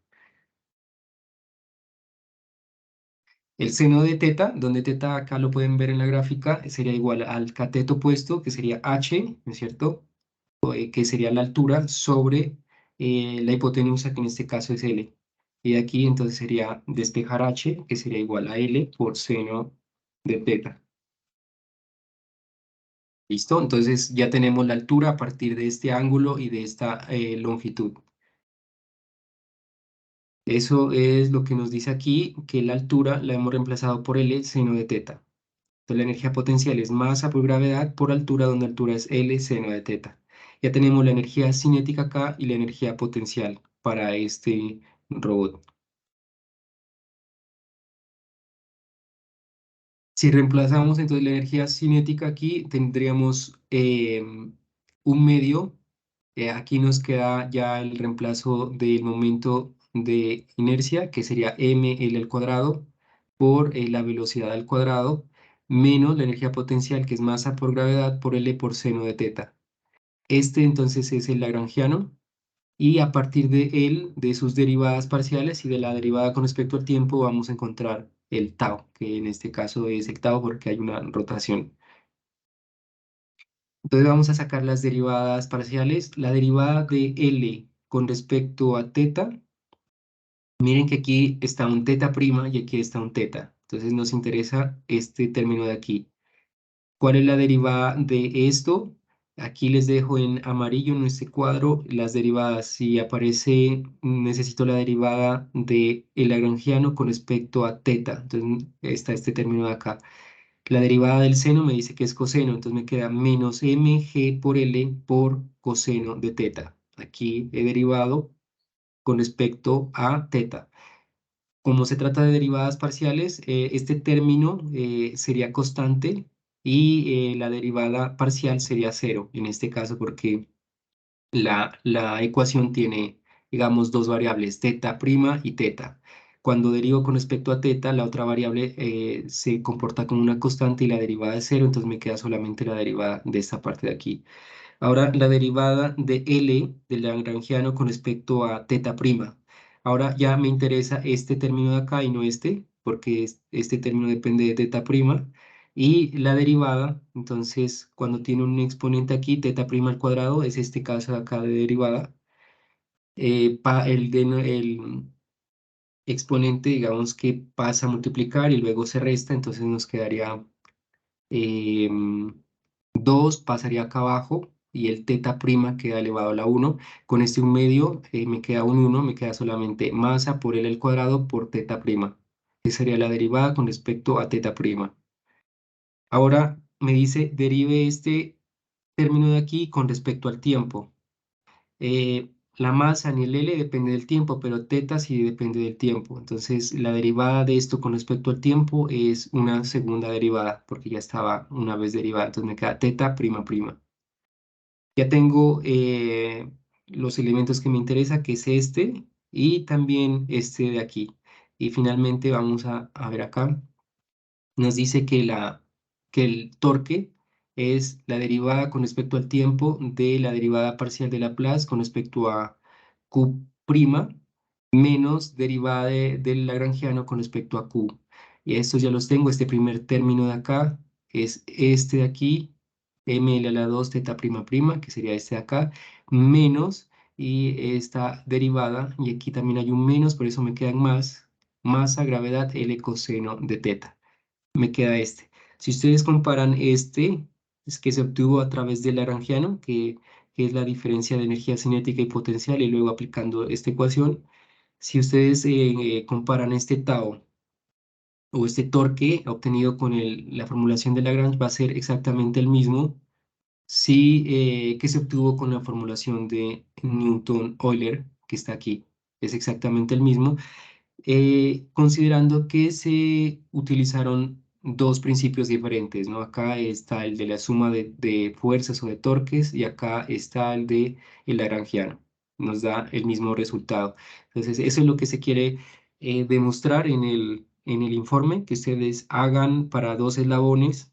El seno de teta, donde teta acá lo pueden ver en la gráfica, sería igual al cateto opuesto, que sería H, ¿no es cierto? Que sería la altura sobre la hipotenusa, que en este caso es L. Y aquí entonces sería despejar H, que sería igual a L por seno de teta. ¿Listo? Entonces ya tenemos la altura a partir de este ángulo y de esta longitud. Eso es lo que nos dice aquí, que la altura la hemos reemplazado por L seno de teta. Entonces la energía potencial es masa por gravedad por altura, donde altura es L seno de teta. Ya tenemos la energía cinética acá y la energía potencial para este robot. Si reemplazamos entonces la energía cinética aquí, tendríamos un medio. Aquí nos queda ya el reemplazo del momento de inercia, que sería ml al cuadrado por la velocidad al cuadrado, menos la energía potencial, que es masa por gravedad, por L por seno de teta. Este entonces es el lagrangiano, y a partir de él, de sus derivadas parciales y de la derivada con respecto al tiempo, vamos a encontrar el tau, que en este caso es el tau porque hay una rotación. Entonces vamos a sacar las derivadas parciales. La derivada de L con respecto a teta, miren que aquí está un teta prima y aquí está un teta. Entonces nos interesa este término de aquí. ¿Cuál es la derivada de esto? Aquí les dejo en amarillo en este cuadro las derivadas. Si aparece, necesito la derivada de el lagrangiano con respecto a teta. Entonces está este término de acá. La derivada del seno me dice que es coseno, entonces me queda menos mg por L por coseno de teta. Aquí he derivado con respecto a teta. Como se trata de derivadas parciales, este término sería constante y la derivada parcial sería cero, en este caso porque la ecuación tiene, digamos, dos variables, teta prima y teta. Cuando derivo con respecto a teta, la otra variable se comporta como una constante y la derivada es cero, entonces me queda solamente la derivada de esta parte de aquí. Ahora la derivada de L del lagrangiano con respecto a teta prima. Ahora ya me interesa este término de acá y no este, porque este término depende de teta prima. Y la derivada, entonces, cuando tiene un exponente aquí, teta prima al cuadrado, es este caso de acá de derivada. exponente, digamos que pasa a multiplicar y luego se resta, entonces nos quedaría 2 pasaría acá abajo y el teta prima queda elevado a la 1. Con este 1/2 me queda un 1, me queda solamente masa por L al cuadrado por teta prima. Esa sería la derivada con respecto a teta prima. Ahora me dice derive este término de aquí con respecto al tiempo. La masa ni el L depende del tiempo, pero teta sí depende del tiempo. Entonces, la derivada de esto con respecto al tiempo es una segunda derivada, porque ya estaba una vez derivada. Entonces, me queda teta prima prima. Ya tengo los elementos que me interesa, que es este y también este de aquí. Y finalmente vamos a ver acá. Nos dice que el torque es la derivada con respecto al tiempo de la derivada parcial de Laplace con respecto a Q' menos derivada del lagrangiano con respecto a Q. Y estos ya los tengo. Este primer término de acá es este de aquí, ml a la 2 teta prima prima, que sería este de acá, menos, y esta derivada, y aquí también hay un menos, por eso me quedan más, masa, gravedad, L coseno de teta. Me queda este. Si ustedes comparan este, es que se obtuvo a través del lagrangiano, que es la diferencia de energía cinética y potencial, y luego aplicando esta ecuación, si ustedes comparan este tau o este torque obtenido con la formulación de Lagrange, va a ser exactamente el mismo que se obtuvo con la formulación de Newton-Euler, que está aquí. Es exactamente el mismo, considerando que se utilizaron dos principios diferentes, ¿no? Acá está el de la suma de fuerzas o de torques y acá está el de el lagrangiano. Nos da el mismo resultado. Entonces, eso es lo que se quiere demostrar en el informe, que ustedes hagan para dos eslabones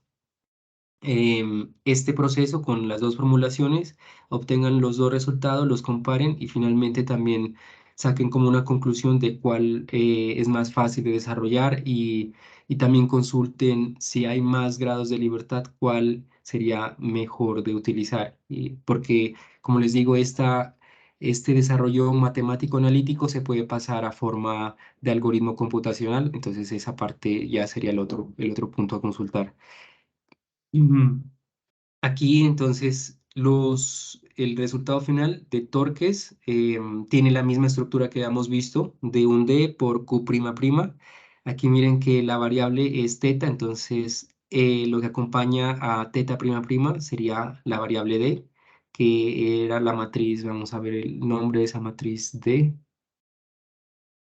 este proceso con las dos formulaciones, obtengan los dos resultados, los comparen y finalmente también saquen como una conclusión de cuál es más fácil de desarrollar y también consulten si hay más grados de libertad, cuál sería mejor de utilizar. Porque, como les digo, este desarrollo matemático analítico se puede pasar a forma de algoritmo computacional, entonces esa parte ya sería el otro punto a consultar. Ujú. Aquí entonces el resultado final de torques tiene la misma estructura que habíamos visto de un D por Q''. Aquí miren que la variable es teta, entonces lo que acompaña a teta'' sería la variable D, que era la matriz, vamos a ver el nombre de esa matriz D,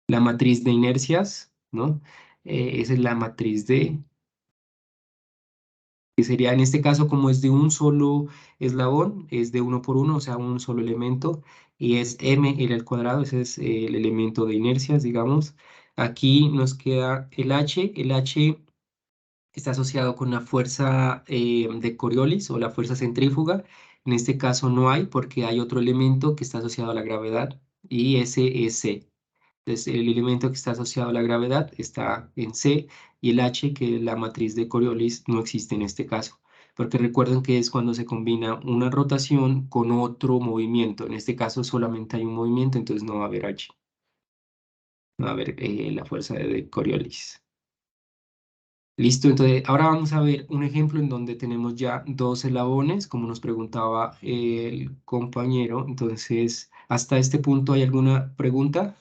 la matriz de inercias, ¿no? Esa es la matriz D. Que sería en este caso como es de un solo eslabón, es de uno por uno, o sea, un solo elemento, y es ml al cuadrado, ese es el elemento de inercias, digamos. Aquí nos queda el H está asociado con la fuerza de Coriolis o la fuerza centrífuga. En este caso no hay porque hay otro elemento que está asociado a la gravedad y ese es C. Entonces, el elemento que está asociado a la gravedad está en C y el H, que es la matriz de Coriolis, no existe en este caso. Porque recuerden que es cuando se combina una rotación con otro movimiento. En este caso solamente hay un movimiento, entonces no va a haber H. No va a haber la fuerza de Coriolis. Listo, entonces ahora vamos a ver un ejemplo en donde tenemos ya dos eslabones, como nos preguntaba el compañero. Entonces, ¿hasta este punto hay alguna pregunta?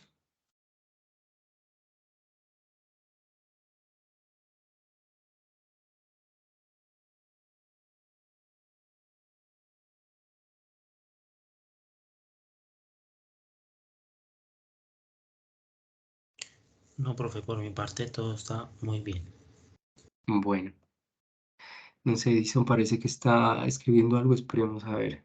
No, profe, por mi parte todo está muy bien. Bueno. No sé, Edison parece que está escribiendo algo, esperemos a ver.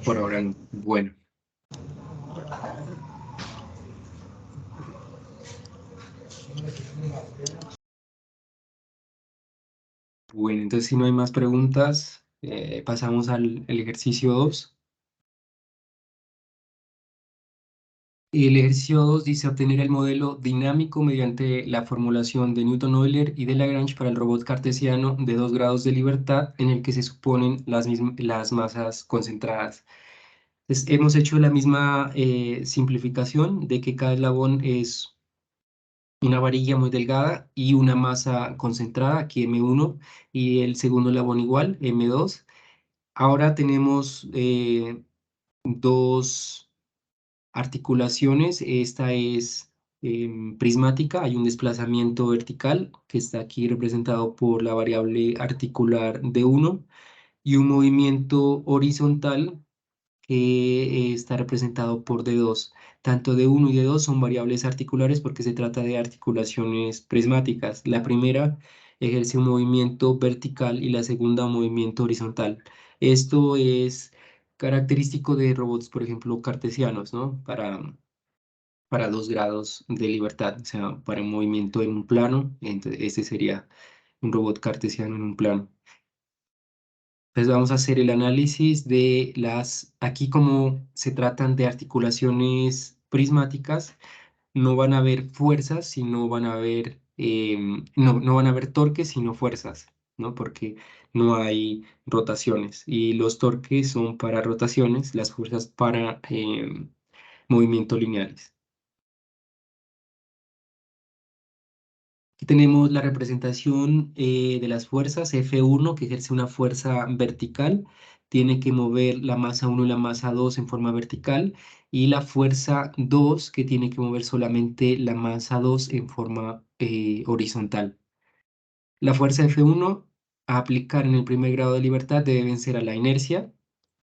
Por ahora no. Bueno. Bueno, entonces si no hay más preguntas, pasamos al ejercicio 2. El ejercicio 2 dice obtener el modelo dinámico mediante la formulación de Newton-Euler y de Lagrange para el robot cartesiano de 2 grados de libertad en el que se suponen las masas concentradas. Entonces, hemos hecho la misma simplificación de que cada eslabón es una varilla muy delgada y una masa concentrada, aquí M1, y el segundo eslabón igual, M2. Ahora tenemos dos articulaciones. Esta es prismática, hay un desplazamiento vertical que está aquí representado por la variable articular D1 y un movimiento horizontal que está representado por D2. Tanto D1 y D2 son variables articulares porque se trata de articulaciones prismáticas. La primera ejerce un movimiento vertical y la segunda un movimiento horizontal. Esto es característico de robots, por ejemplo, cartesianos, ¿no? Para 2 grados de libertad, o sea, para un movimiento en un plano, entonces este sería un robot cartesiano en un plano. Entonces vamos a hacer el análisis de aquí como se tratan de articulaciones prismáticas, no van a haber fuerzas, sino van a haber, no van a haber torques, sino fuerzas, ¿no? Porque no hay rotaciones y los torques son para rotaciones, las fuerzas para movimientos lineales. Aquí tenemos la representación de las fuerzas. F1, que ejerce una fuerza vertical, tiene que mover la masa 1 y la masa 2 en forma vertical, y la fuerza 2, que tiene que mover solamente la masa 2 en forma horizontal. La fuerza F1 a aplicar en el primer grado de libertad debe vencer a la inercia.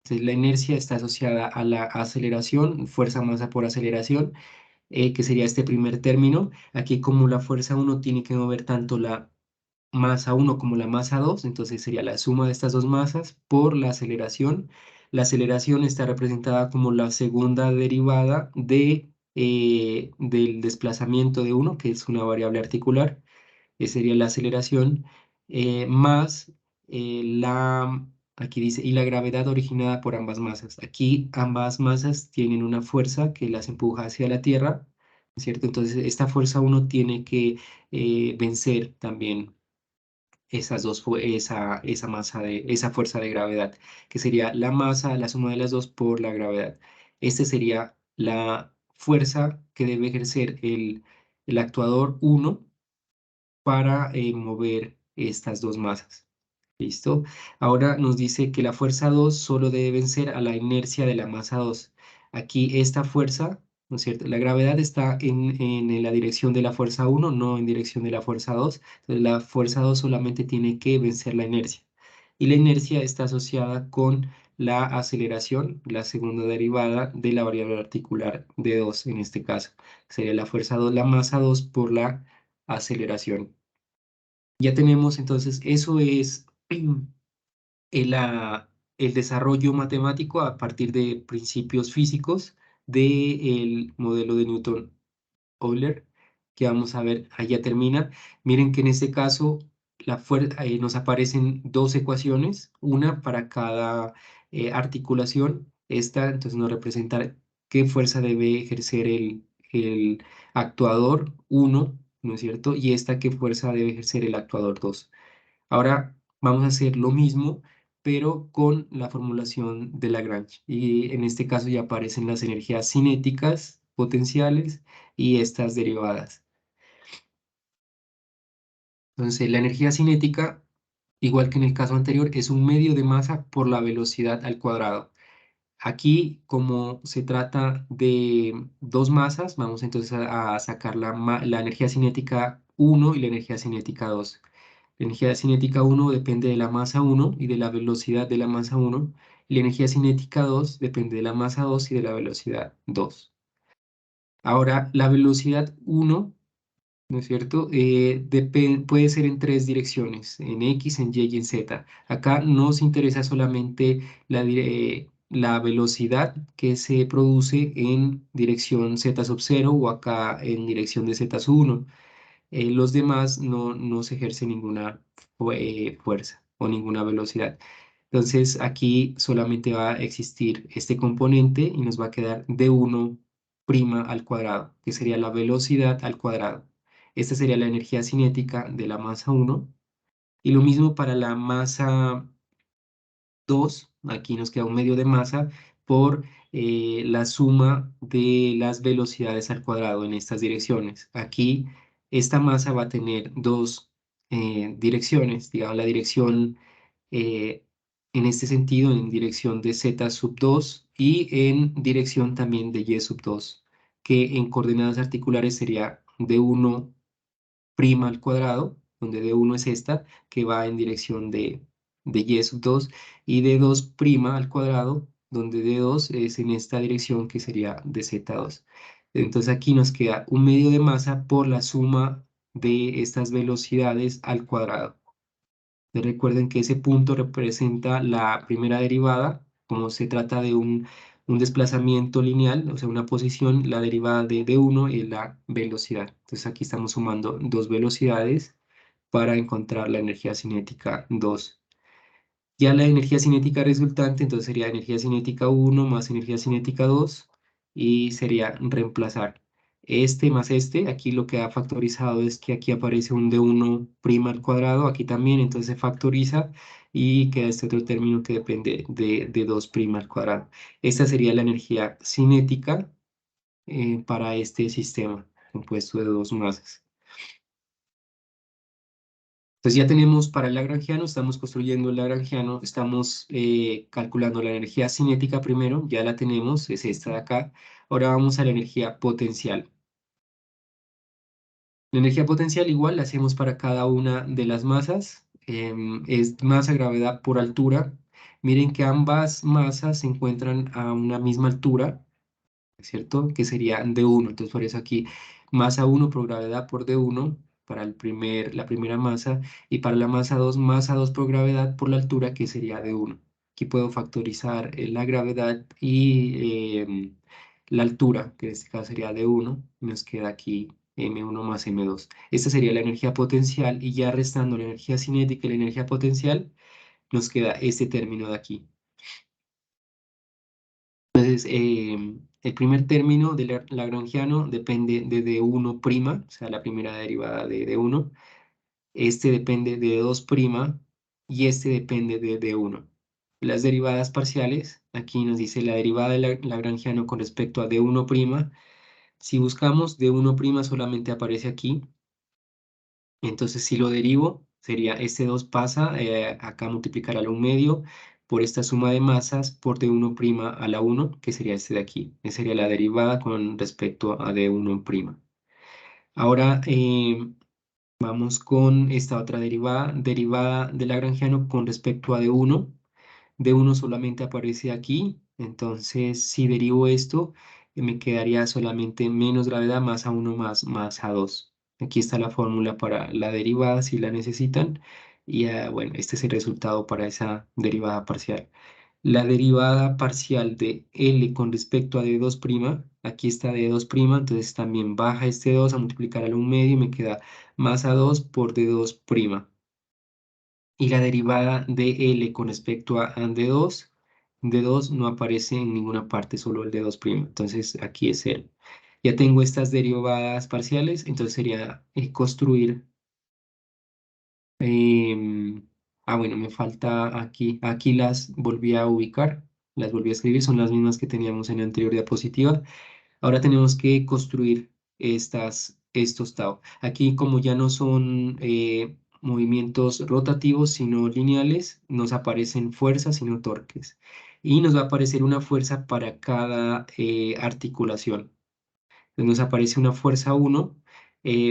Entonces, la inercia está asociada a la aceleración, fuerza-masa por aceleración, que sería este primer término. Aquí como la fuerza 1 tiene que mover tanto la masa 1 como la masa 2, entonces sería la suma de estas dos masas por la aceleración. La aceleración está representada como la segunda derivada del desplazamiento de 1, que es una variable articular, sería la aceleración, más aquí dice, y la gravedad originada por ambas masas. Aquí ambas masas tienen una fuerza que las empuja hacia la Tierra, ¿cierto? Entonces esta fuerza 1 tiene que vencer también esa masa esa fuerza de gravedad, que sería la masa, la suma de las dos por la gravedad. Esta sería la fuerza que debe ejercer el actuador 1 para mover estas dos masas. ¿Listo? Ahora nos dice que la fuerza 2 solo debe vencer a la inercia de la masa 2. Aquí esta fuerza, ¿no es cierto? La gravedad está en la dirección de la fuerza 1, no en dirección de la fuerza 2. Entonces la fuerza 2 solamente tiene que vencer la inercia. Y la inercia está asociada con la aceleración, la segunda derivada de la variable articular de 2 en este caso. Sería la fuerza 2, la masa 2 por la aceleración. Ya tenemos entonces, eso es el desarrollo matemático a partir de principios físicos del modelo de Newton-Euler, que vamos a ver, allá termina. Miren que en este caso nos aparecen dos ecuaciones, una para cada articulación. Esta entonces nos representa qué fuerza debe ejercer el actuador 1, ¿no es cierto? Y esta qué fuerza debe ejercer el actuador 2. Ahora vamos a hacer lo mismo, pero con la formulación de Lagrange. Y en este caso ya aparecen las energías cinéticas potenciales y estas derivadas. Entonces, la energía cinética, igual que en el caso anterior, es un medio de masa por la velocidad al cuadrado. Aquí, como se trata de dos masas, vamos entonces a sacar la energía cinética 1 y la energía cinética 2. La energía cinética 1 depende de la masa 1 y de la velocidad de la masa 1, y la energía cinética 2 depende de la masa 2 y de la velocidad 2. Ahora, la velocidad 1, ¿no es cierto? Puede ser en tres direcciones, en X, en Y y en Z. Acá nos interesa solamente la velocidad que se produce en dirección Z sub 0 o acá en dirección de Z sub 1. Los demás no se ejerce ninguna fuerza o ninguna velocidad. Entonces aquí solamente va a existir este componente y nos va a quedar D1 prima al cuadrado, que sería la velocidad al cuadrado. Esta sería la energía cinética de la masa 1. Y lo mismo para la masa 2, aquí nos queda un medio de masa por la suma de las velocidades al cuadrado en estas direcciones. Aquí esta masa va a tener dos direcciones, digamos la dirección eh, en este sentido, en dirección de z sub 2 y en dirección también de y sub 2, que en coordenadas articulares sería d1' al cuadrado, donde d1 es esta, que va en dirección de y sub 2, y d2' al cuadrado, donde d2 es en esta dirección que sería de z2. Entonces aquí nos queda un medio de masa por la suma de estas velocidades al cuadrado. Recuerden que ese punto representa la primera derivada, como se trata de un desplazamiento lineal, o sea, una posición, la derivada de d1 es la velocidad. Entonces aquí estamos sumando dos velocidades para encontrar la energía cinética 2. Ya la energía cinética resultante, entonces sería energía cinética 1 más energía cinética 2 y sería reemplazar este más este. Aquí lo que ha factorizado es que aquí aparece un d1' al cuadrado, aquí también, entonces se factoriza y queda este otro término que depende de 2' al cuadrado. Esta sería la energía cinética para este sistema compuesto de dos masas. Entonces ya tenemos para el lagrangiano, estamos construyendo el lagrangiano, estamos calculando la energía cinética primero, ya la tenemos, es esta de acá. Ahora vamos a la energía potencial. La energía potencial igual la hacemos para cada una de las masas, es masa, gravedad por altura. Miren que ambas masas se encuentran a una misma altura, ¿cierto? Que sería D1. Entonces, por eso aquí masa 1 por gravedad por D1 para la primera masa, y para la masa 2 por gravedad por la altura, que sería D1. Aquí puedo factorizar la gravedad y la altura, que en este caso sería D1. Nos queda aquí M1 más M2. Esta sería la energía potencial, y ya restando la energía cinética y la energía potencial, nos queda este término de aquí. Entonces, el primer término del lagrangiano depende de d1', o sea, la primera derivada de d1. Este depende de d2', y este depende de d1. Las derivadas parciales, aquí nos dice la derivada del lagrangiano con respecto a d1'. Si buscamos d1' solamente aparece aquí. Entonces, si lo derivo, sería este 2 pasa, acá multiplicar a la 1 medio por esta suma de masas por d1' a la 1, que sería este de aquí. Esa sería la derivada con respecto a d1'. Ahora vamos con esta otra derivada del lagrangiano con respecto a d1. D1 solamente aparece aquí, entonces si derivo esto, me quedaría solamente menos gravedad más a1 más a2. Aquí está la fórmula para la derivada si la necesitan, y bueno, este es el resultado para esa derivada parcial. La derivada parcial de L con respecto a D2', aquí está D2', entonces también baja este 2 a multiplicar al 1 medio y me queda más a2 por D2'. Y la derivada de L con respecto a D2, D2 no aparece en ninguna parte, solo el D2'. Entonces aquí es L. Ya tengo estas derivadas parciales, entonces sería construir. Bueno, me falta aquí. Aquí las volví a ubicar, las volví a escribir, son las mismas que teníamos en la anterior diapositiva. Ahora tenemos que construir estos tau. Aquí, como ya no son movimientos rotativos, sino lineales, nos aparecen fuerzas, sino torques. Y nos va a aparecer una fuerza para cada articulación. Entonces nos aparece una fuerza 1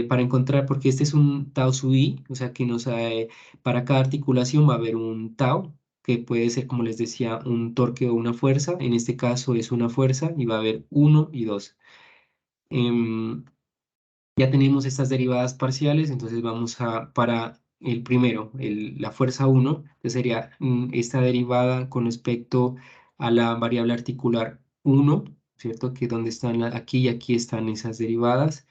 para encontrar, porque este es un tau sub i, o sea que para cada articulación va a haber un tau, que puede ser, como les decía, un torque o una fuerza. En este caso es una fuerza y va a haber 1 y 2. Ya tenemos estas derivadas parciales, entonces vamos para el primero, la fuerza 1, que sería esta derivada con respecto a la variable articular 1, ¿cierto? Que donde están aquí y aquí están esas derivadas.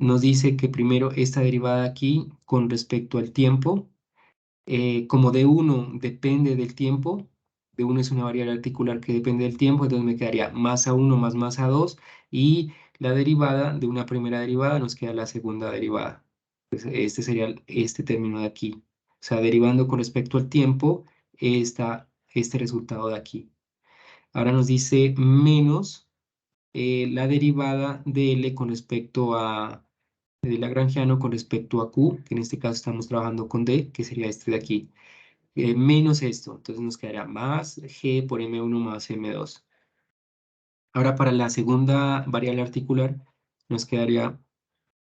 Nos dice que primero esta derivada aquí con respecto al tiempo, como D1 depende del tiempo, D1 es una variable articular que depende del tiempo, entonces me quedaría más a1 más a2, Y la derivada de una primera derivada nos queda la segunda derivada. Pues este sería este término de aquí. O sea, derivando con respecto al tiempo, está este resultado de aquí. Ahora nos dice menos la derivada de L con respecto a de Lagrangiano con respecto a Q, que en este caso estamos trabajando con D, que sería este de aquí, menos esto. Entonces nos quedará más G por M1 más M2. Ahora para la segunda variable articular nos quedaría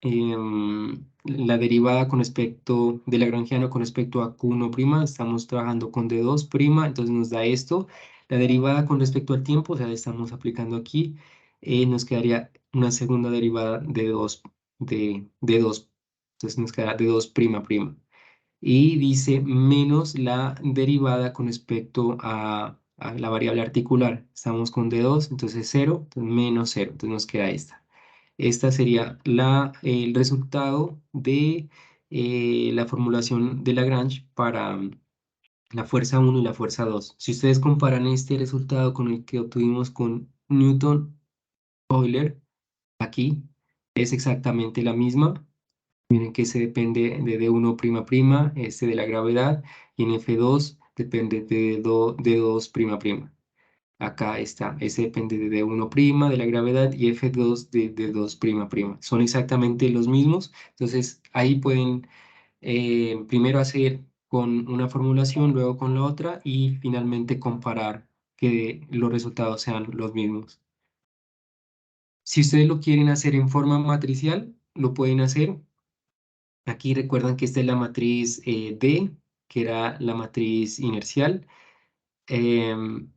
la derivada con respecto de Lagrangiano con respecto a Q1', estamos trabajando con D2', entonces nos da esto. La derivada con respecto al tiempo, o sea, estamos aplicando aquí, nos quedaría una segunda derivada de 2, de 2. Entonces nos quedará D2''. Y dice menos la derivada con respecto a la variable articular. Estamos con D2, entonces 0, entonces menos 0, entonces nos queda esta. Esta sería el resultado de la formulación de Lagrange para la fuerza 1 y la fuerza 2. Si ustedes comparan este resultado con el que obtuvimos con Newton-Euler, aquí es exactamente la misma. Miren que se depende de D1'', este de la gravedad, y en F2 depende de D2''. Acá está, ese depende de D1', de la gravedad, y F2 de D2''. Son exactamente los mismos, entonces ahí pueden primero hacer con una formulación, luego con la otra, y finalmente comparar que los resultados sean los mismos. Si ustedes lo quieren hacer en forma matricial, lo pueden hacer. Aquí recuerdan que esta es la matriz D, que era la matriz inercial. em,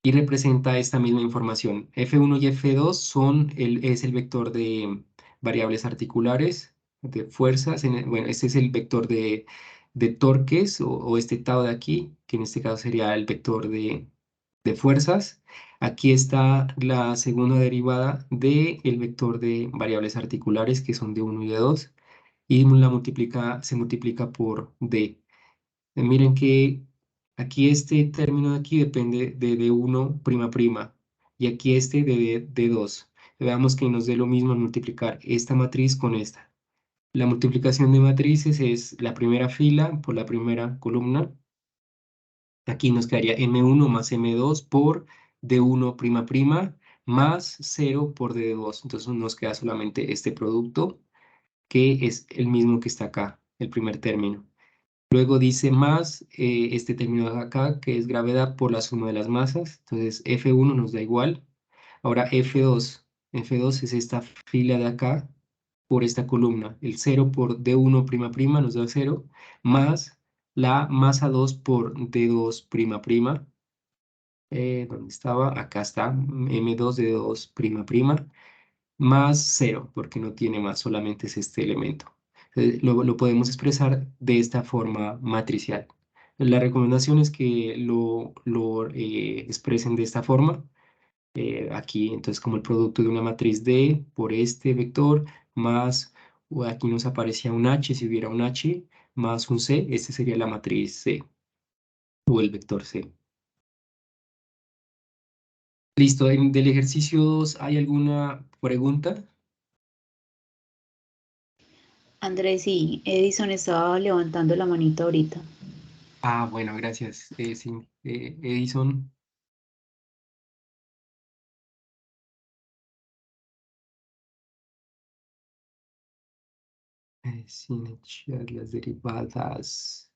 y representa esta misma información. F1 y F2 es el vector de variables articulares, de fuerzas. Bueno, este es el vector de torques o este tau de aquí, que en este caso sería el vector de fuerzas. Aquí está la segunda derivada del vector de variables articulares, que son de 1 y de 2, y se multiplica por D. Miren que aquí este término de aquí depende de D1'', y aquí este de D2. Veamos que nos dé lo mismo al multiplicar esta matriz con esta. La multiplicación de matrices es la primera fila por la primera columna. Aquí nos quedaría M1 más M2 por D1'' más 0 por D2. Entonces nos queda solamente este producto, que es el mismo que está acá, el primer término. Luego dice más este término de acá, que es gravedad por la suma de las masas. Entonces F1 nos da igual. Ahora F2 es esta fila de acá por esta columna. El 0 por D1'' nos da 0, más la masa 2 por D2''. ¿Dónde estaba? Acá está, M2 de D2'', más 0, porque no tiene más, solamente es este elemento. Lo podemos expresar de esta forma matricial. La recomendación es que lo expresen de esta forma. Aquí, entonces, como el producto de una matriz D por este vector, más, o aquí nos aparecía un H, si hubiera un H, más un C, este sería la matriz C, o el vector C. Listo, del ejercicio 2, ¿hay alguna pregunta? Andrés, sí, Edison estaba levantando la manito ahorita. Ah, bueno, gracias. Sí, Edison. Sin echar las derivadas.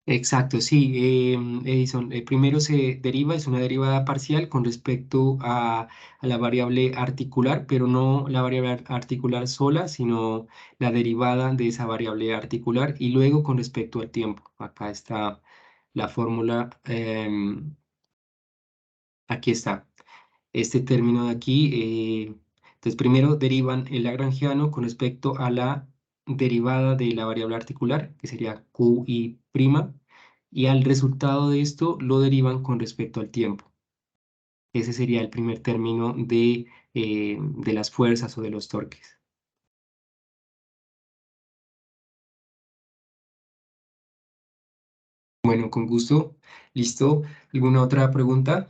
Exacto, sí, Edison. Primero se deriva, es una derivada parcial con respecto a la variable articular, pero no la variable articular sola, sino la derivada de esa variable articular y luego con respecto al tiempo. Acá está la fórmula, aquí está. Este término de aquí. Entonces, primero derivan el lagrangiano con respecto a la derivada de la variable articular, que sería QI', y al resultado de esto lo derivan con respecto al tiempo. Ese sería el primer término de las fuerzas o de los torques. Bueno, Bueno, con gusto. Listo. ¿Alguna otra pregunta?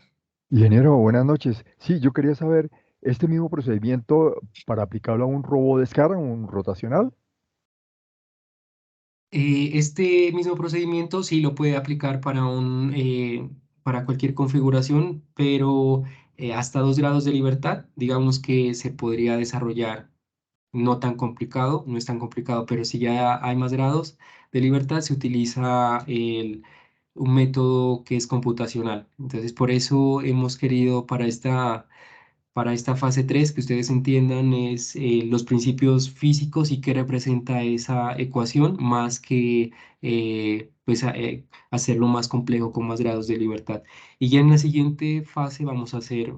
Ingeniero, buenas noches. Sí, yo quería saber, este mismo procedimiento para aplicarlo a un robot de escala, un rotacional. Este mismo procedimiento sí lo puede aplicar para cualquier configuración, pero hasta 2 grados de libertad, digamos que se podría desarrollar no tan complicado, no es tan complicado, pero si ya hay más grados de libertad, se utiliza un método que es computacional. Entonces, por eso hemos querido para esta fase 3 que ustedes entiendan es los principios físicos y qué representa esa ecuación, más que hacerlo más complejo con más grados de libertad. Y ya en la siguiente fase vamos a hacer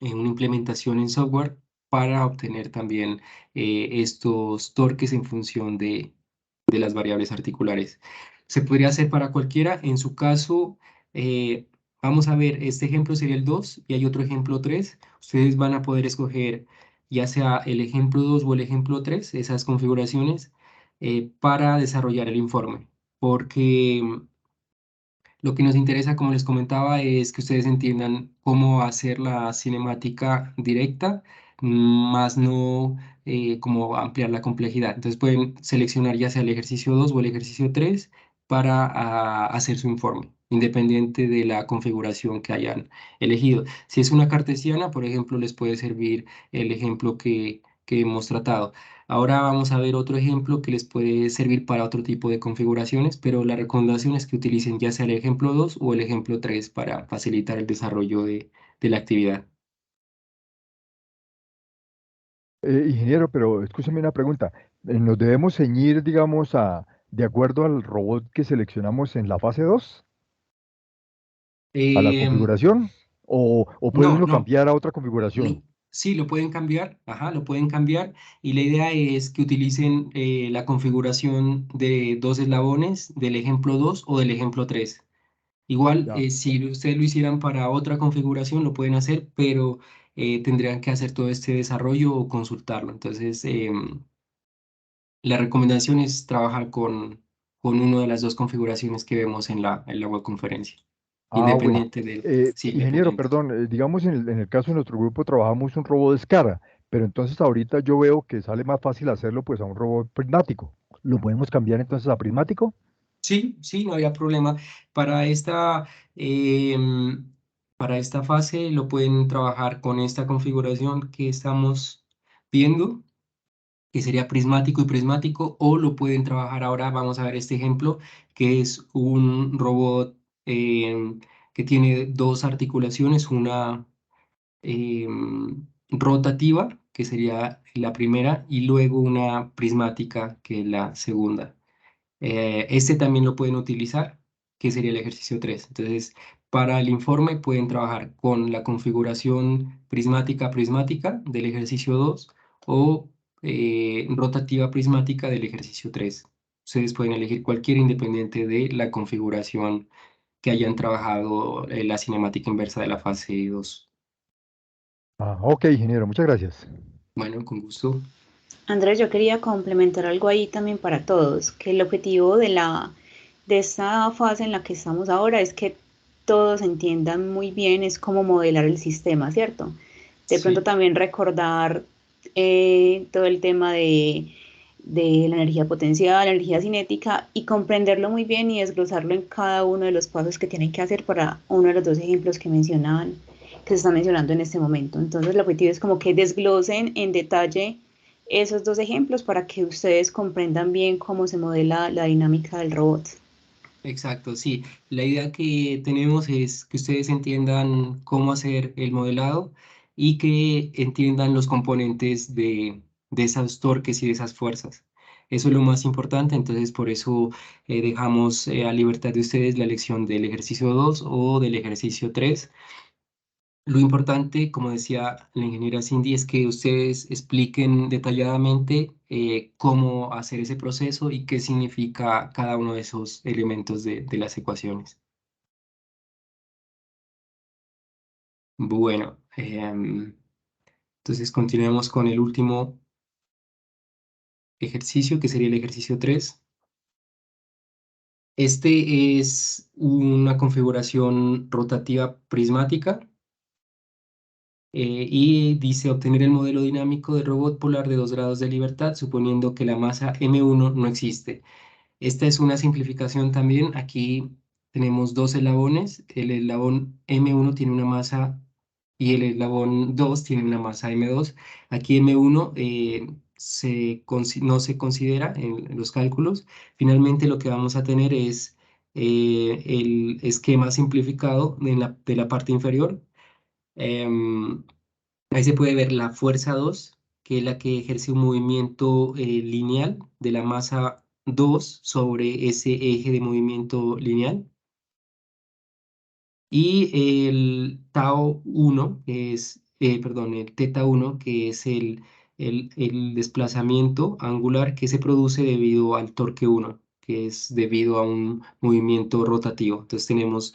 una implementación en software para obtener también estos torques en función de las variables articulares. Se podría hacer para cualquiera. En su caso, eh, vamos a ver, este ejemplo sería el 2 y hay otro ejemplo 3. Ustedes van a poder escoger ya sea el ejemplo 2 o el ejemplo 3, esas configuraciones, para desarrollar el informe. Porque lo que nos interesa, como les comentaba, es que ustedes entiendan cómo hacer la cinemática directa, más no cómo ampliar la complejidad. Entonces pueden seleccionar ya sea el ejercicio 2 o el ejercicio 3 para hacer su informe, independiente de la configuración que hayan elegido. Si es una cartesiana, por ejemplo, les puede servir el ejemplo que hemos tratado. Ahora vamos a ver otro ejemplo que les puede servir para otro tipo de configuraciones, pero la recomendación es que utilicen ya sea el ejemplo 2 o el ejemplo 3 para facilitar el desarrollo de la actividad. Ingeniero, pero escúcheme una pregunta. ¿Nos debemos ceñir, digamos, de acuerdo al robot que seleccionamos en la fase 2, a la Em, configuración? ¿O puede no, uno no, cambiar a otra configuración? sí, lo pueden cambiar, ajá, lo pueden cambiar y la idea es que utilicen la configuración de dos eslabones del ejemplo 2 o del ejemplo 3. Igual, Ya. si ustedes lo hicieran para otra configuración, lo pueden hacer, pero tendrían que hacer todo este desarrollo o consultarlo. Entonces, la recomendación es trabajar con una de las dos configuraciones que vemos en la web conferencia, Ah, bueno. sí, Ingeniero, independiente. perdón, digamos en el caso de nuestro grupo trabajamos un robot de escala, pero entonces ahorita yo veo que sale más fácil hacerlo pues a un robot prismático. ¿Lo podemos cambiar entonces a prismático? Sí, sí, no había problema. Para esta, em, para esta fase lo pueden trabajar con esta configuración que estamos viendo, que sería prismático y prismático, o lo pueden trabajar ahora, vamos a ver este ejemplo, que es un robot que tiene dos articulaciones, una rotativa, que sería la primera, y luego una prismática, que es la segunda. Este también lo pueden utilizar, que sería el ejercicio 3. Entonces, para el informe pueden trabajar con la configuración prismática prismática del ejercicio 2 o rotativa prismática del ejercicio 3. Ustedes pueden elegir cualquiera independiente de la configuración que hayan trabajado la cinemática inversa de la fase 2. Ah, ok, ingeniero, muchas gracias. Bueno, con gusto. Andrés, yo quería complementar algo ahí también para todos, que el objetivo de esta fase en la que estamos ahora es que todos entiendan muy bien es cómo modelar el sistema, ¿cierto? De pronto Sí. también recordar todo el tema de la energía potencial, la energía cinética y comprenderlo muy bien y desglosarlo en cada uno de los pasos que tienen que hacer para uno de los dos ejemplos que mencionaban, que se está mencionando en este momento. Entonces el objetivo es como que desglosen en detalle esos dos ejemplos para que ustedes comprendan bien cómo se modela la dinámica del robot. Exacto, sí. La idea que tenemos es que ustedes entiendan cómo hacer el modelado y que entiendan los componentes de esos torques y de esas fuerzas. Eso es lo más importante, entonces por eso dejamos a libertad de ustedes la elección del ejercicio 2 o del ejercicio 3. Lo importante, como decía la ingeniera Cindy, es que ustedes expliquen detalladamente cómo hacer ese proceso y qué significa cada uno de esos elementos de las ecuaciones. Bueno, entonces continuemos con el último ejercicio, que sería el ejercicio 3. Este es una configuración rotativa prismática y dice obtener el modelo dinámico del robot polar de 2 grados de libertad, suponiendo que la masa M1 no existe. Esta es una simplificación también. Aquí tenemos dos eslabones. El eslabón M1 tiene una masa y el eslabón 2 tiene una masa M2. Aquí M1 no se considera en los cálculos. Finalmente lo que vamos a tener es el esquema simplificado de la parte inferior. Em, Ahí se puede ver la fuerza 2, que es la que ejerce un movimiento lineal de la masa 2 sobre ese eje de movimiento lineal. Y el tau 1, que es, perdón, el teta 1, que es el desplazamiento angular que se produce debido al torque 1, que es debido a un movimiento rotativo. Entonces tenemos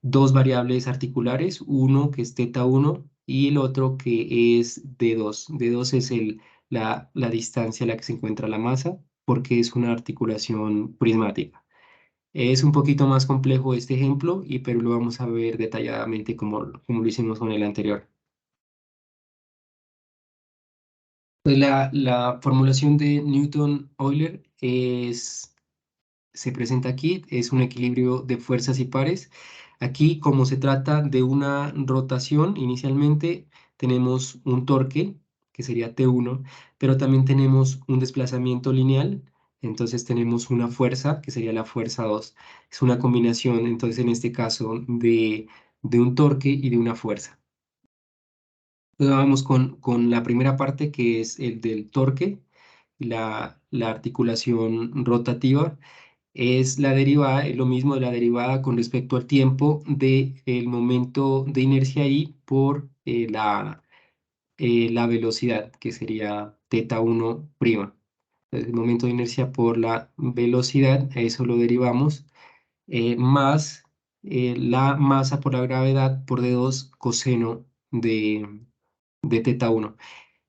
dos variables articulares, uno que es teta 1 y el otro que es d2. D2 es la distancia a la que se encuentra la masa porque es una articulación prismática. Es un poquito más complejo este ejemplo, pero lo vamos a ver detalladamente como lo hicimos con el anterior. Pues la formulación de Newton-Euler se presenta aquí, es un equilibrio de fuerzas y pares. Aquí, como se trata de una rotación, inicialmente tenemos un torque, que sería T1, pero también tenemos un desplazamiento lineal, entonces tenemos una fuerza, que sería la fuerza 2. Es una combinación, entonces en este caso, de un torque y de una fuerza. Entonces vamos con la primera parte, que es el del torque, la articulación rotativa es la derivada, es lo mismo de la derivada con respecto al tiempo del momento de inercia i por la velocidad, que sería teta 1 prima. El momento de inercia por la velocidad, a eso lo derivamos, más la masa por la gravedad por d2 coseno de teta 1.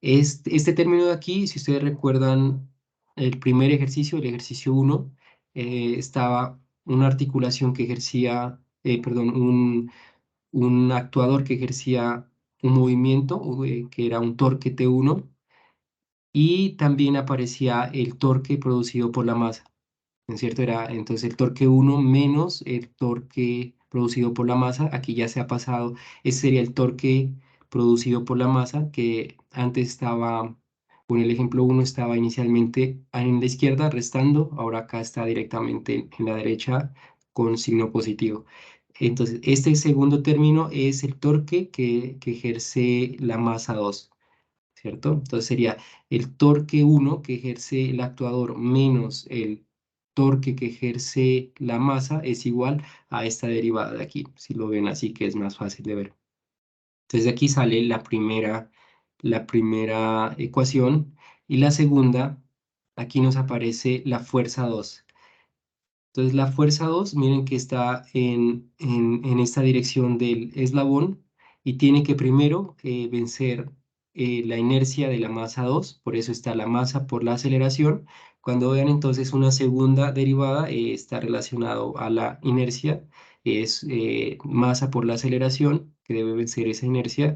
Este término de aquí, si ustedes recuerdan el primer ejercicio, el ejercicio 1, estaba una articulación que ejercía, perdón, un actuador que ejercía un movimiento, que era un torque T1, y también aparecía el torque producido por la masa. ¿No es cierto? Era entonces el torque 1 menos el torque producido por la masa. Aquí ya se ha pasado, ese sería el torque producido por la masa, que antes estaba, con el ejemplo 1 estaba inicialmente en la izquierda restando, ahora acá está directamente en la derecha con signo positivo. Entonces, este segundo término es el torque que ejerce la masa 2. ¿Cierto? Entonces sería el torque 1 que ejerce el actuador menos el torque que ejerce la masa es igual a esta derivada de aquí, si lo ven así que es más fácil de ver. Entonces de aquí sale la primera ecuación y la segunda, aquí nos aparece la fuerza 2. Entonces la fuerza 2, miren que está en esta dirección del eslabón y tiene que primero vencer la inercia de la masa 2, por eso está la masa por la aceleración. Cuando vean entonces una segunda derivada, está relacionado a la inercia, es masa por la aceleración, que debe vencer esa inercia.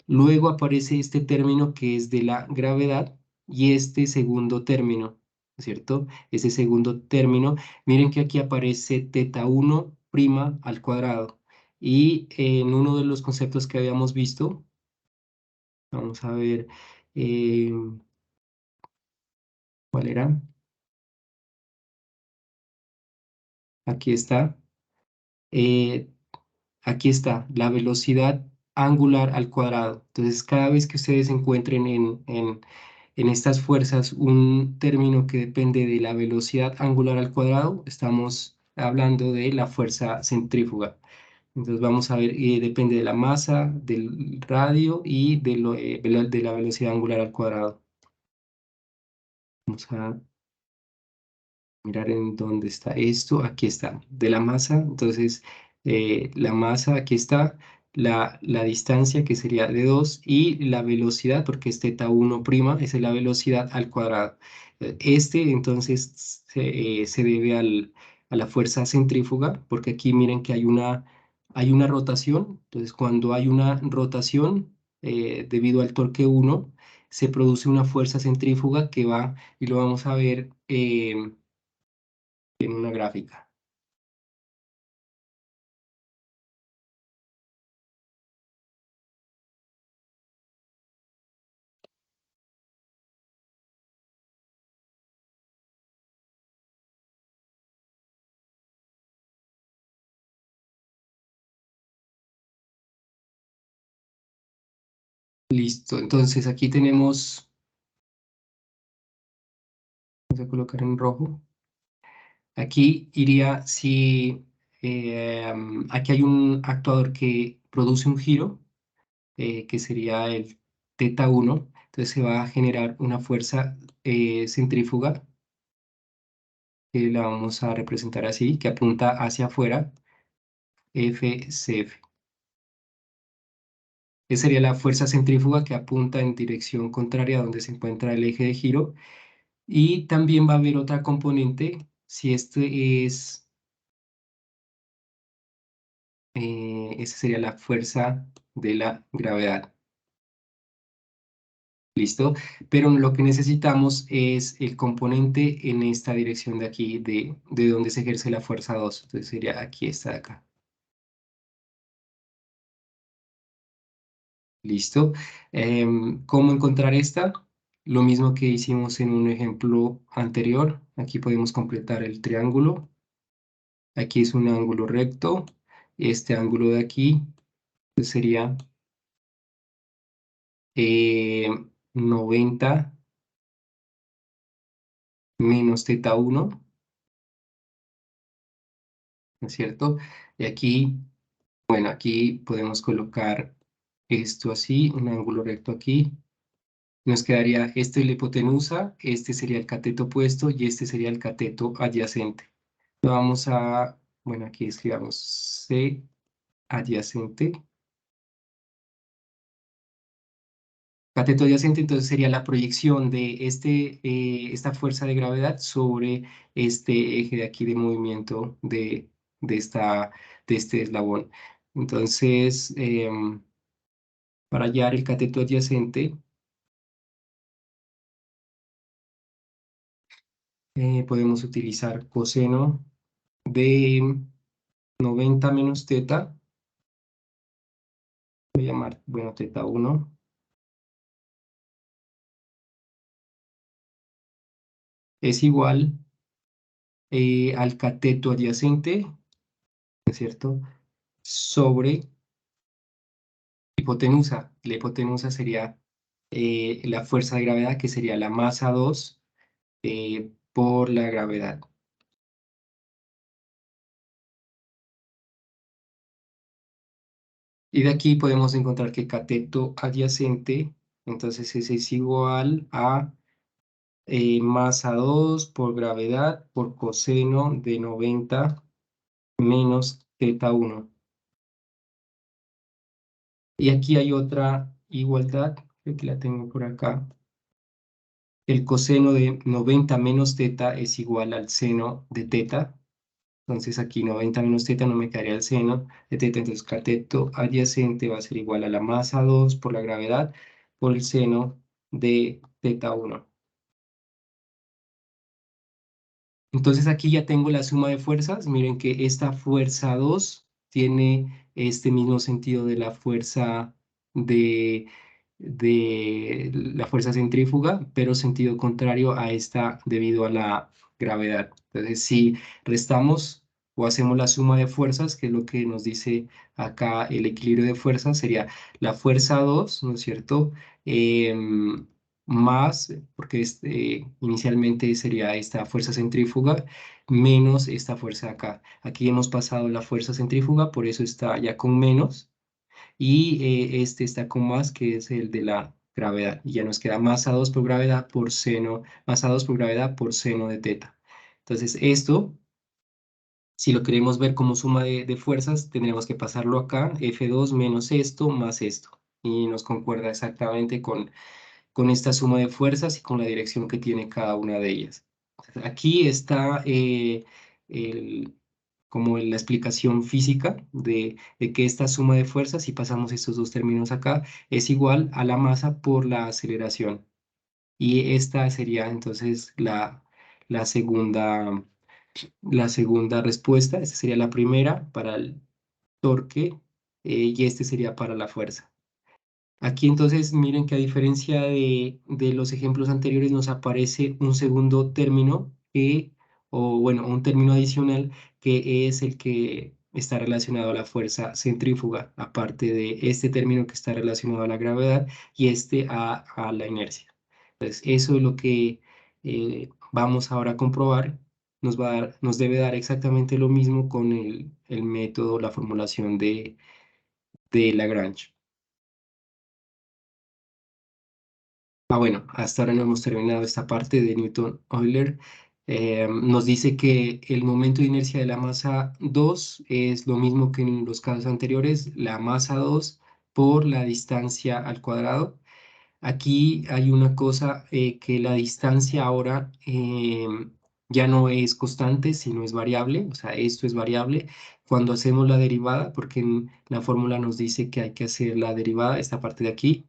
Luego aparece este término que es de la gravedad y este segundo término, ¿cierto? Ese segundo término, miren que aquí aparece teta 1 prima al cuadrado. Y en uno de los conceptos que habíamos visto, vamos a ver, eh, ¿cuál era? Aquí está. Eh, Aquí está, la velocidad angular al cuadrado. Entonces, cada vez que ustedes encuentren en estas fuerzas un término que depende de la velocidad angular al cuadrado, estamos hablando de la fuerza centrífuga. Entonces, vamos a ver, depende de la masa, del radio y de la velocidad angular al cuadrado. Vamos a mirar en dónde está esto. Aquí está, de la masa. Entonces, la masa, aquí está, la distancia que sería de 2 y la velocidad, porque es teta 1 prima, esa es la velocidad al cuadrado. Entonces, se debe la fuerza centrífuga, porque aquí miren que hay una rotación. Entonces, cuando hay una rotación, debido al torque 1, se produce una fuerza centrífuga que va, y lo vamos a ver en una gráfica. Listo, entonces aquí tenemos, vamos a colocar en rojo. Aquí iría si aquí hay un actuador que produce un giro, que sería el teta 1, entonces se va a generar una fuerza centrífuga, que la vamos a representar así, que apunta hacia afuera, FCF. Esa sería la fuerza centrífuga que apunta en dirección contraria a donde se encuentra el eje de giro. Y también va a haber otra componente, si este es, esa sería la fuerza de la gravedad. ¿Listo? Pero lo que necesitamos es el componente en esta dirección de aquí, de donde se ejerce la fuerza 2. Entonces sería aquí, esta de acá. ¿Listo? ¿Cómo encontrar esta? Lo mismo que hicimos en un ejemplo anterior. Aquí podemos completar el triángulo. Aquí es un ángulo recto. Este ángulo de aquí sería 90 menos teta 1, ¿no es cierto? Y aquí, bueno, aquí podemos colocar esto así, un ángulo recto aquí. Nos quedaría la hipotenusa, este sería el cateto opuesto y este sería el cateto adyacente. Vamos a, bueno, aquí escribamos C adyacente. Cateto adyacente, entonces sería la proyección de esta fuerza de gravedad sobre este eje de aquí de movimiento de, esta, de este eslabón. Entonces, para hallar el cateto adyacente, podemos utilizar coseno de 90 menos teta. Voy a llamar, bueno, teta 1. Es igual al cateto adyacente, ¿no es cierto? Sobre hipotenusa. La hipotenusa sería la fuerza de gravedad, que sería la masa 2 por la gravedad. Y de aquí podemos encontrar que cateto adyacente, entonces ese es igual a masa 2 por gravedad por coseno de 90 menos teta 1. Y aquí hay otra igualdad, creo que la tengo por acá. El coseno de 90 menos teta es igual al seno de teta. Entonces aquí 90 menos teta no me quedaría el seno de teta. Entonces cateto adyacente va a ser igual a la masa 2 por la gravedad por el seno de teta 1. Entonces aquí ya tengo la suma de fuerzas. Miren que esta fuerza 2 tiene este mismo sentido de la fuerza de la fuerza centrífuga, pero sentido contrario a esta debido a la gravedad. Entonces, si restamos o hacemos la suma de fuerzas, que es lo que nos dice acá el equilibrio de fuerzas, sería la fuerza 2, ¿no es cierto? Más, porque inicialmente sería esta fuerza centrífuga, menos esta fuerza acá. Aquí hemos pasado la fuerza centrífuga, por eso está ya con menos, y este está con más, que es el de la gravedad. Y ya nos queda masa 2 por gravedad por seno, masa 2 por gravedad por seno de teta. Entonces, esto, si lo queremos ver como suma de fuerzas, tendremos que pasarlo acá, F2 menos esto más esto. Y nos concuerda exactamente con esta suma de fuerzas y con la dirección que tiene cada una de ellas. Aquí está como la explicación física de que esta suma de fuerzas, si pasamos estos dos términos acá, es igual a la masa por la aceleración. Y esta sería entonces la segunda, la segunda respuesta. Esta sería la primera para el torque y este sería para la fuerza. Aquí entonces miren que a diferencia de los ejemplos anteriores nos aparece un segundo término o bueno, un término adicional que es el que está relacionado a la fuerza centrífuga, aparte de este término que está relacionado a la gravedad y este a la inercia. Entonces eso es lo que vamos ahora a comprobar. Nos debe dar exactamente lo mismo con el método, la formulación de Lagrange. Bueno, hasta ahora no hemos terminado esta parte de Newton-Euler. Nos dice que el momento de inercia de la masa 2 es lo mismo que en los casos anteriores, la masa 2 por la distancia al cuadrado. Aquí hay una cosa que la distancia ahora ya no es constante, sino es variable, o sea, esto es variable. Cuando hacemos la derivada, porque en la fórmula nos dice que hay que hacer la derivada, esta parte de aquí,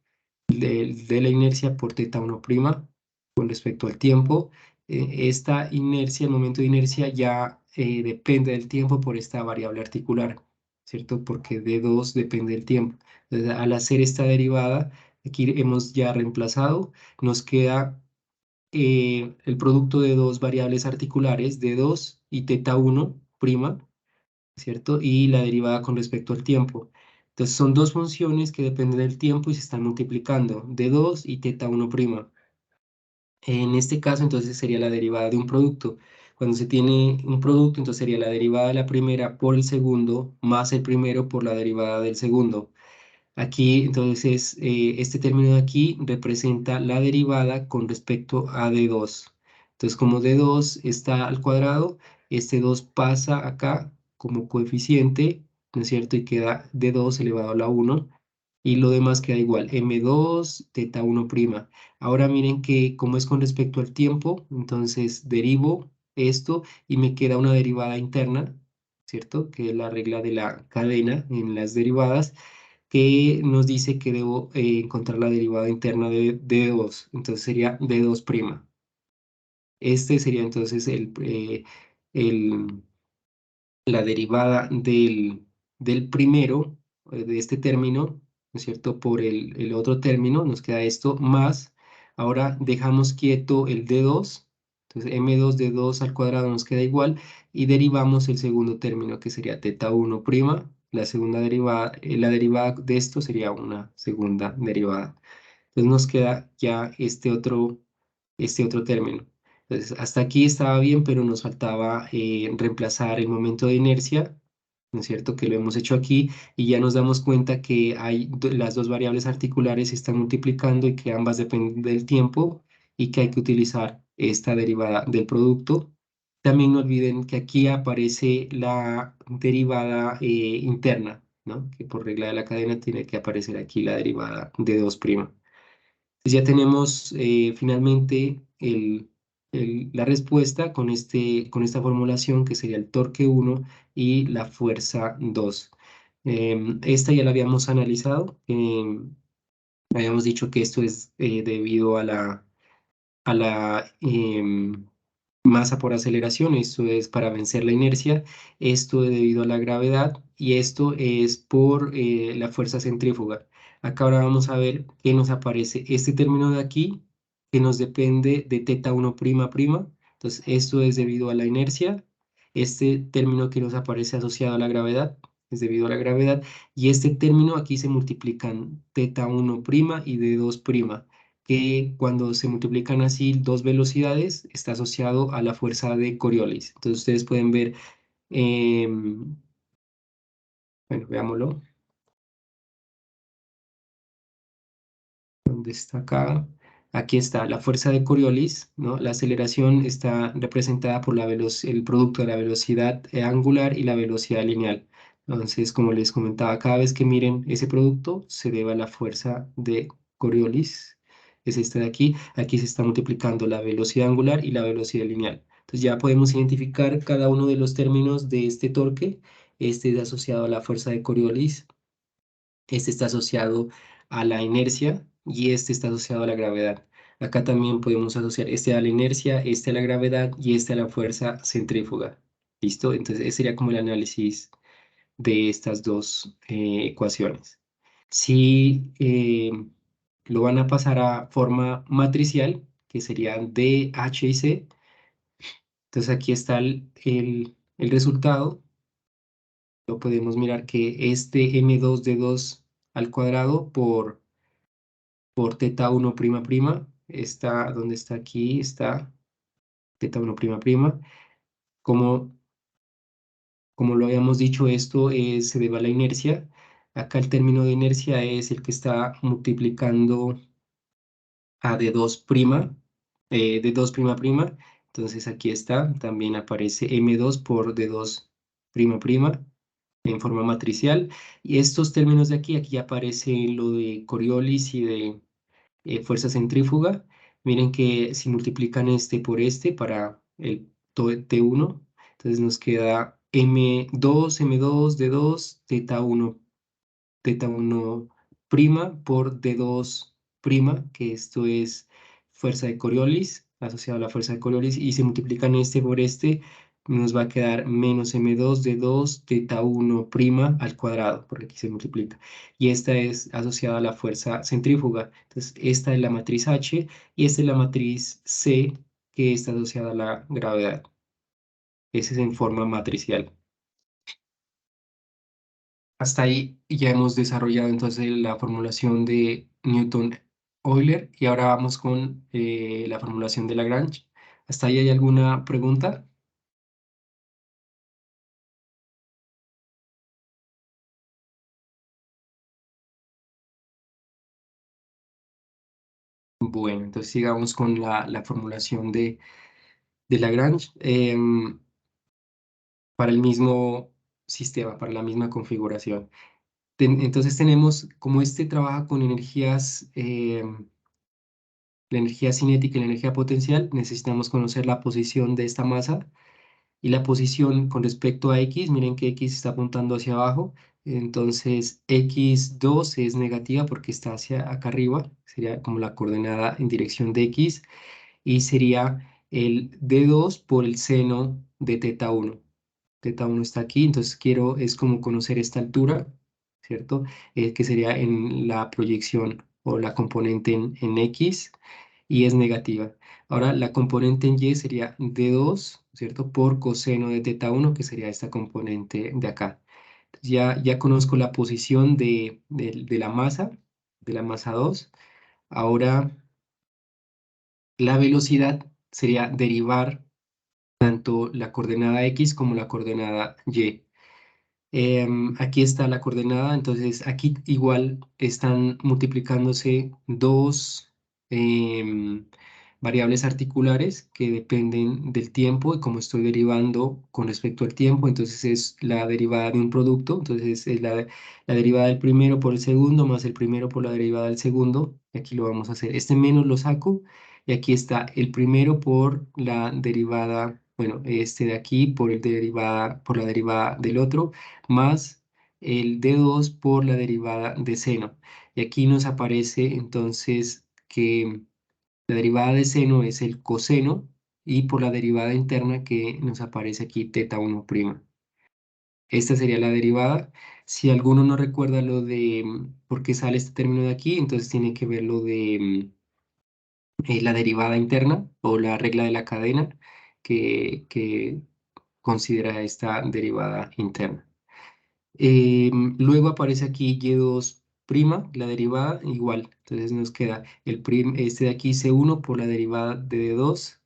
de la inercia por θ1' con respecto al tiempo. Esta inercia, el momento de inercia ya depende del tiempo por esta variable articular, ¿cierto? Porque d2 depende del tiempo. Entonces, al hacer esta derivada, aquí hemos ya reemplazado, nos queda el producto de dos variables articulares, d2 y θ1', ¿cierto? Y la derivada con respecto al tiempo. Entonces son dos funciones que dependen del tiempo y se están multiplicando, d2 y θ1'. En este caso, entonces sería la derivada de un producto. Cuando se tiene un producto, entonces sería la derivada de la primera por el segundo más el primero por la derivada del segundo. Aquí, entonces, este término de aquí representa la derivada con respecto a d2. Entonces, como d2 está al cuadrado, este 2 pasa acá como coeficiente, ¿no es cierto? Y queda d2 elevado a la 1, y lo demás queda igual, m2 θ1'. Ahora miren que como es con respecto al tiempo, entonces derivo esto y me queda una derivada interna, ¿cierto? Que es la regla de la cadena en las derivadas que nos dice que debo encontrar la derivada interna de d2, entonces sería d2'. Este sería entonces el- la derivada del primero, de este término, ¿no es cierto? Por el otro término, nos queda esto más. Ahora dejamos quieto el d2, entonces m2 de 2 al cuadrado nos queda igual, y derivamos el segundo término, que sería θ1'. La segunda derivada, la derivada de esto sería una segunda derivada. Entonces nos queda ya este otro término. Entonces, hasta aquí estaba bien, pero nos faltaba reemplazar el momento de inercia, ¿no es cierto? Que lo hemos hecho aquí y ya nos damos cuenta que las dos variables articulares se están multiplicando y que ambas dependen del tiempo y que hay que utilizar esta derivada del producto. También no olviden que aquí aparece la derivada interna, ¿no? Que por regla de la cadena tiene que aparecer aquí la derivada de 2'. Ya tenemos finalmente la respuesta con esta formulación que sería el torque 1 y la fuerza 2. Esta ya la habíamos analizado. Habíamos dicho que esto es debido a la masa por aceleración, esto es para vencer la inercia, esto es debido a la gravedad y esto es por la fuerza centrífuga. Acá ahora vamos a ver qué nos aparece. Este término de aquí, que nos depende de θ1'', entonces esto es debido a la inercia. Este término que nos aparece asociado a la gravedad es debido a la gravedad. Y este término aquí se multiplican θ1' y d2', que cuando se multiplican así dos velocidades está asociado a la fuerza de Coriolis. Entonces ustedes pueden ver, bueno, veámoslo. ¿Dónde está acá? Aquí está la fuerza de Coriolis, ¿no? La aceleración está representada por el producto de la velocidad angular y la velocidad lineal. Entonces, como les comentaba, cada vez que miren ese producto, se debe a la fuerza de Coriolis. Es esta de aquí. Aquí se está multiplicando la velocidad angular y la velocidad lineal. Entonces ya podemos identificar cada uno de los términos de este torque. Este es asociado a la fuerza de Coriolis, este está asociado a la inercia y este está asociado a la gravedad. Acá también podemos asociar este a la inercia, este a la gravedad y este a la fuerza centrífuga. ¿Listo? Entonces ese sería como el análisis de estas dos ecuaciones. Si lo van a pasar a forma matricial, que serían D, H y C, entonces aquí está el resultado. Lo podemos mirar que este M2 d 2 al cuadrado por teta 1 prima prima, está donde está aquí, está teta 1 prima prima. Como, como lo habíamos dicho, esto se debe a la inercia. Acá el término de inercia es el que está multiplicando a D2 prima, D2 prima prima. Entonces aquí está, también aparece M2 por D2 prima prima en forma matricial. Y estos términos de aquí, aquí aparece lo de Coriolis y de fuerza centrífuga. Miren que si multiplican este por este para el T1, entonces nos queda M2 D2, teta 1 prima por D2 prima, que esto es fuerza de Coriolis, asociado a la fuerza de Coriolis, y si multiplican este por este, nos va a quedar menos M2 D2 teta 1 prima al cuadrado, porque aquí se multiplica. Y esta es asociada a la fuerza centrífuga. Entonces, esta es la matriz H y esta es la matriz C, que está asociada a la gravedad. Ese es en forma matricial. Hasta ahí ya hemos desarrollado entonces la formulación de Newton-Euler y ahora vamos con la formulación de Lagrange. ¿Hasta ahí hay alguna pregunta? Bueno, entonces sigamos con la formulación de Lagrange para el mismo sistema, para la misma configuración. Entonces tenemos, como este trabaja con energías, la energía cinética y la energía potencial, necesitamos conocer la posición de esta masa y la posición con respecto a X. Miren que X está apuntando hacia abajo, entonces X2 es negativa porque está hacia acá arriba, sería como la coordenada en dirección de X, y sería el D2 por el seno de teta 1. Teta 1 está aquí, entonces quiero, es como conocer esta altura, ¿cierto? Que sería en la proyección o la componente en X y es negativa. Ahora la componente en Y sería D2, ¿cierto? Por coseno de teta 1, que sería esta componente de acá. Ya conozco la posición de la masa 2. Ahora la velocidad sería derivar tanto la coordenada X como la coordenada Y. Aquí está la coordenada, entonces aquí igual están multiplicándose dos variables articulares que dependen del tiempo y como estoy derivando con respecto al tiempo, entonces es la derivada de un producto, entonces es la derivada del primero por el segundo más el primero por la derivada del segundo, y aquí lo vamos a hacer, este menos lo saco y aquí está el primero por la derivada, bueno, este de aquí por la derivada del otro más el D2 por la derivada de seno. Y aquí nos aparece entonces que la derivada de seno es el coseno y por la derivada interna que nos aparece aquí teta 1 prima. Esta sería la derivada. Si alguno no recuerda lo de por qué sale este término de aquí, entonces tiene que ver lo de la derivada interna o la regla de la cadena que considera esta derivada interna. Luego aparece aquí Y2 prima, la derivada, igual. Entonces nos queda este de aquí C1 por la derivada de D2,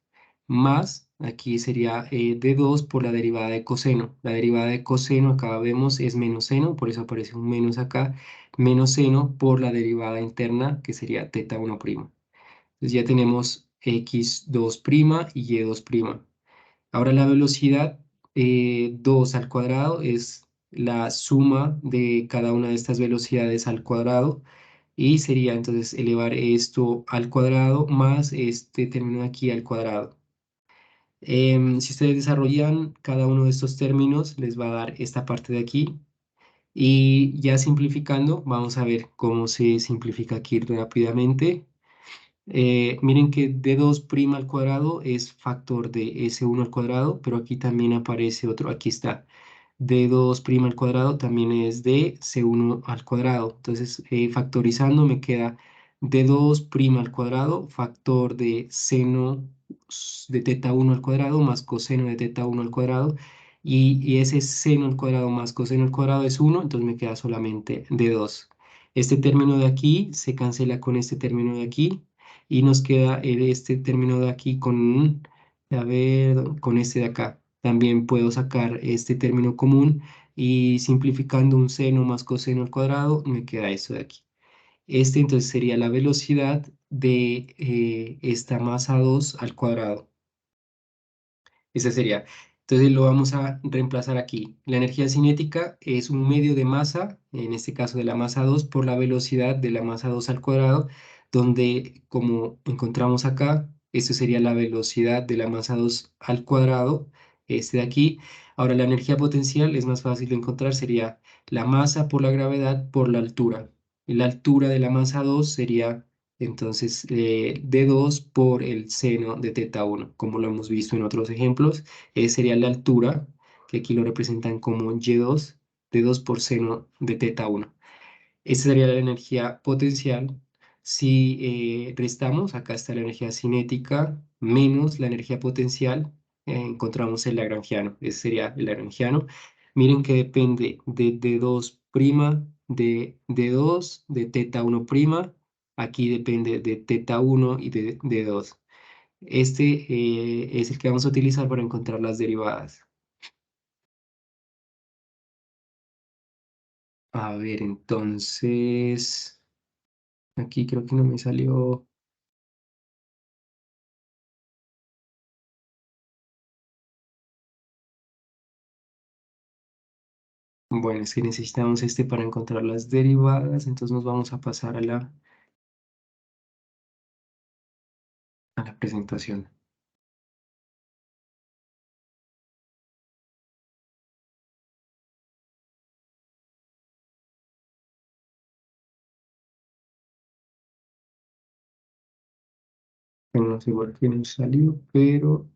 más aquí sería D2 por la derivada de coseno. La derivada de coseno acá vemos es menos seno, por eso aparece un menos acá, menos seno por la derivada interna que sería teta 1 prima. Entonces ya tenemos X2 prima y Y2 prima. Ahora la velocidad 2 al cuadrado es la suma de cada una de estas velocidades al cuadrado y sería entonces elevar esto al cuadrado más este término de aquí al cuadrado. Si ustedes desarrollan cada uno de estos términos, les va a dar esta parte de aquí. Y ya simplificando, vamos a ver cómo se simplifica aquí rápidamente. Miren que d2' al cuadrado es factor de s1 al cuadrado, pero aquí también aparece otro, aquí está. D2' al cuadrado también es de C1 al cuadrado. Entonces, factorizando me queda D2' al cuadrado, factor de seno de teta 1 al cuadrado más coseno de teta 1 al cuadrado. Y ese seno al cuadrado más coseno al cuadrado es 1, entonces me queda solamente D2. Este término de aquí se cancela con este término de aquí y nos queda este término de aquí con, a ver, con este de acá. También puedo sacar este término común y simplificando un seno más coseno al cuadrado, me queda eso de aquí. Este entonces sería la velocidad de esta masa 2 al cuadrado. Ese sería. Entonces lo vamos a reemplazar aquí. La energía cinética es un medio de masa, en este caso de la masa 2, por la velocidad de la masa 2 al cuadrado, donde como encontramos acá, esto sería la velocidad de la masa 2 al cuadrado, este de aquí. Ahora la energía potencial es más fácil de encontrar, sería la masa por la gravedad por la altura. Y la altura de la masa 2 sería entonces, D2 por el seno de teta 1, como lo hemos visto en otros ejemplos, sería la altura, que aquí lo representan como Y2, D2 por seno de teta 1. Esta sería la energía potencial. Si restamos, acá está la energía cinética menos la energía potencial, encontramos el lagrangiano. Ese sería el lagrangiano. Miren que depende de D2', de D2, de teta 1'. Aquí depende de teta 1 y de D2. Este es el que vamos a utilizar para encontrar las derivadas. A ver, entonces, aquí creo que no me salió. Bueno, es que necesitamos este para encontrar las derivadas, entonces nos vamos a pasar a la presentación. Bueno, no sé por qué no salió, pero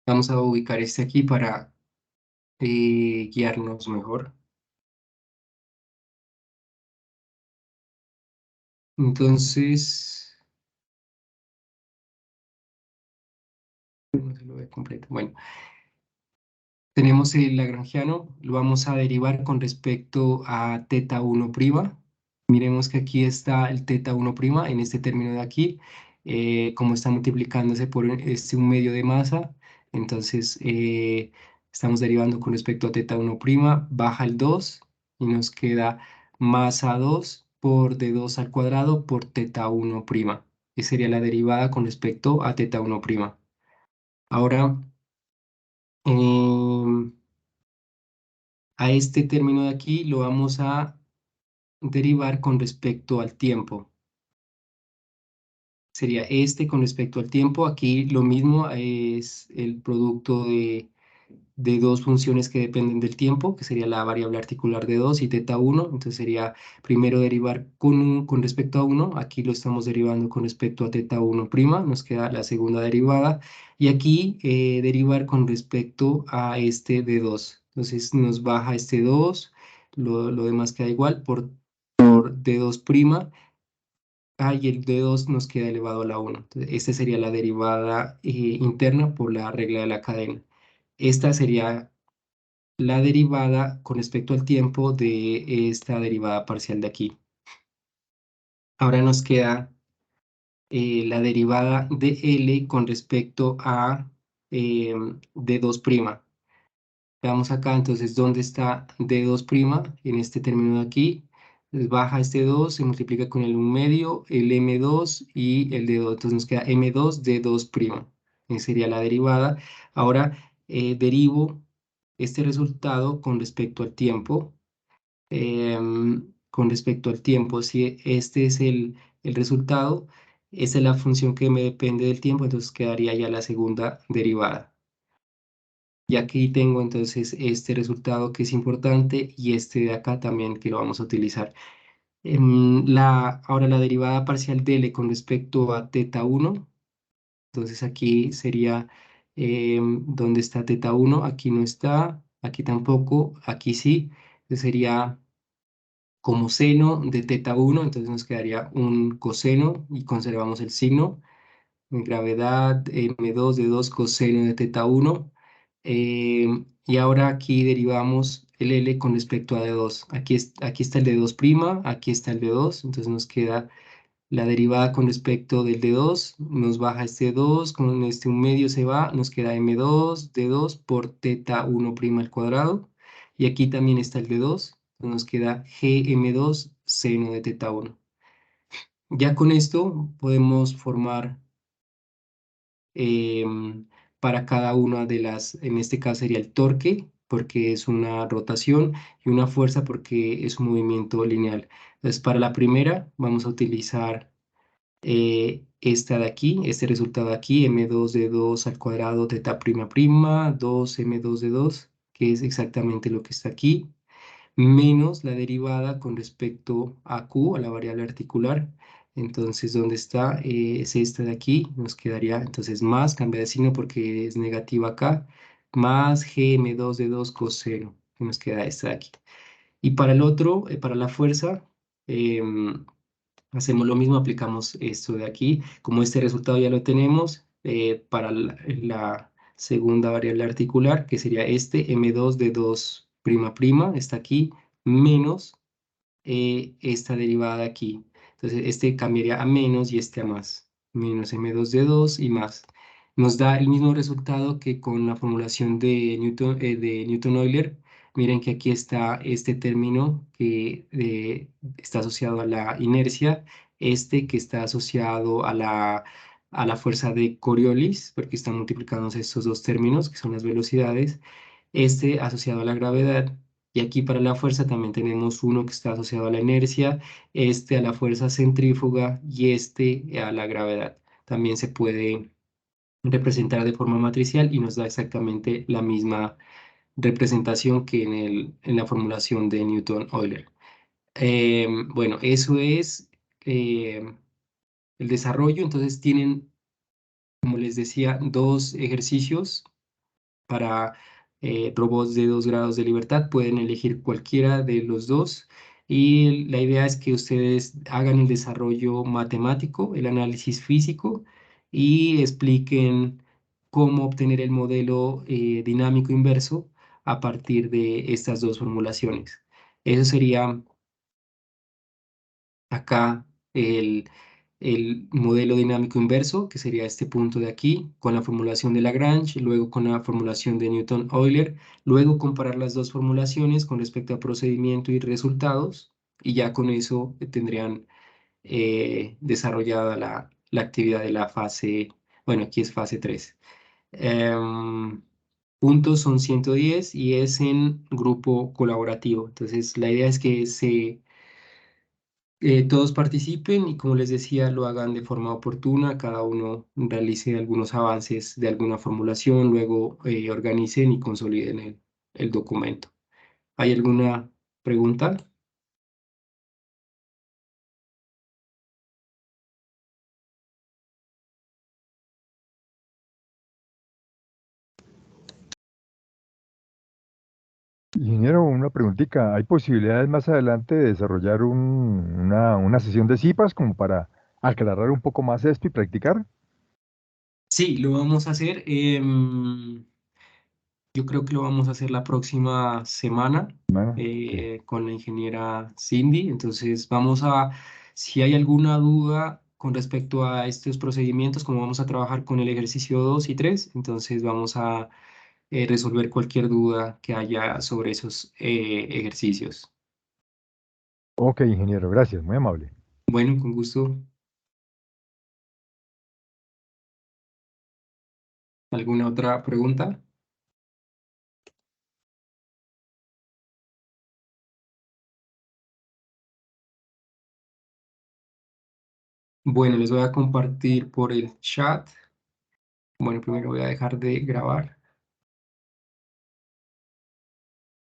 vamos a ubicar este aquí para guiarnos mejor. Entonces, no se lo ve completo. Bueno, tenemos el lagrangiano, lo vamos a derivar con respecto a teta 1'. Miremos que aquí está el teta 1' en este término de aquí, como está multiplicándose por un medio de masa, entonces estamos derivando con respecto a teta 1', baja el 2 y nos queda masa 2 por d2 al cuadrado por teta 1'. Esa sería la derivada con respecto a teta 1'. Ahora, em, a este término de aquí lo vamos a derivar con respecto al tiempo. Sería este con respecto al tiempo. Aquí lo mismo es el producto de dos funciones que dependen del tiempo, que sería la variable articular de 2 y teta 1. Entonces sería primero derivar con respecto a 1. Aquí lo estamos derivando con respecto a teta 1'. Nos queda la segunda derivada. Y aquí derivar con respecto a este de 2. Entonces nos baja este 2. Lo demás queda igual por d2'. Y el d2 nos queda elevado a la 1. Entonces, esta sería la derivada interna por la regla de la cadena. Esta sería la derivada con respecto al tiempo de esta derivada parcial de aquí. Ahora nos queda la derivada de L con respecto a D2'. Veamos acá, entonces, ¿dónde está D2'? En este término de aquí. Entonces, baja este 2, se multiplica con el 1 medio, el M2 y el D2. Entonces nos queda M2 D2'. Esa sería la derivada. Ahora derivo este resultado con respecto al tiempo. Con respecto al tiempo, si este es el resultado, Esa es la función que me depende del tiempo, entonces quedaría ya la segunda derivada. Y aquí tengo entonces este resultado que es importante y este de acá también que lo vamos a utilizar. Ahora la derivada parcial de L con respecto a teta 1, entonces aquí sería ¿dónde está teta 1? Aquí no está, aquí tampoco, aquí sí, entonces sería como seno de teta 1, entonces nos quedaría un coseno y conservamos el signo. Gravedad m2 de 2 coseno de teta 1. Y ahora aquí derivamos el L con respecto a D2. Aquí está el D2', aquí está el D2, entonces nos queda la derivada con respecto del D2, nos baja este 2, con este un medio se va, nos queda M2 D2 por teta 1' al cuadrado. Y aquí también está el D2, entonces nos queda GM2 seno de teta 1. Ya con esto podemos formar para cada una de las, en este caso sería el torque, porque es una rotación, y una fuerza porque es un movimiento lineal. Entonces, para la primera vamos a utilizar esta de aquí, este resultado de aquí, m2 de 2 al cuadrado teta prima prima, 2 m2 de 2, que es exactamente lo que está aquí, menos la derivada con respecto a Q, a la variable articular. Entonces, ¿dónde está? Es esta de aquí, nos quedaría entonces más, cambia de signo porque es negativa acá, más gm2 de 2 coseno, que nos queda esta de aquí. Y para el otro, para la fuerza, hacemos lo mismo, aplicamos esto de aquí. Como este resultado ya lo tenemos, para la segunda variable articular, que sería este, m2 de 2 prima prima, está aquí, menos esta derivada de aquí. Entonces, este cambiaría a menos y este a más. Menos m2 de 2 y más. Nos da el mismo resultado que con la formulación de Newton-Euler. Miren que aquí está este término que está asociado a la inercia, este que está asociado a la fuerza de Coriolis, porque están multiplicados estos dos términos, que son las velocidades, este asociado a la gravedad. Y aquí para la fuerza también tenemos uno que está asociado a la inercia, este a la fuerza centrífuga y este a la gravedad. También se puede representar de forma matricial y nos da exactamente la misma representación que en la formulación de Newton-Euler. Bueno, eso es el desarrollo. Entonces tienen, como les decía, dos ejercicios para robots de 2 grados de libertad. Pueden elegir cualquiera de los dos. Y la idea es que ustedes hagan el desarrollo matemático, el análisis físico y expliquen cómo obtener el modelo dinámico inverso a partir de estas dos formulaciones. Eso sería acá el modelo dinámico inverso, que sería este punto de aquí, con la formulación de Lagrange, luego con la formulación de Newton-Euler, luego comparar las dos formulaciones con respecto a procedimiento y resultados, y ya con eso tendrían desarrollada la actividad de la fase, bueno, aquí es fase 3. Puntos son 110 y es en grupo colaborativo. Entonces, la idea es que todos participen y como les decía, lo hagan de forma oportuna, cada uno realice algunos avances de alguna formulación, luego organicen y consoliden el documento. ¿Hay alguna pregunta? Ingeniero, una preguntita. ¿Hay posibilidades más adelante de desarrollar una sesión de CIPAS como para aclarar un poco más esto y practicar? Sí, lo vamos a hacer. Yo creo que lo vamos a hacer la próxima semana Bueno, ok. con la ingeniera Cindy. Entonces, si hay alguna duda con respecto a estos procedimientos, como vamos a trabajar con el ejercicio 2 y 3, entonces vamos a resolver cualquier duda que haya sobre esos ejercicios. Ok, ingeniero, gracias, muy amable. Bueno, con gusto. ¿Alguna otra pregunta? Bueno, les voy a compartir por el chat. Bueno, primero voy a dejar de grabar.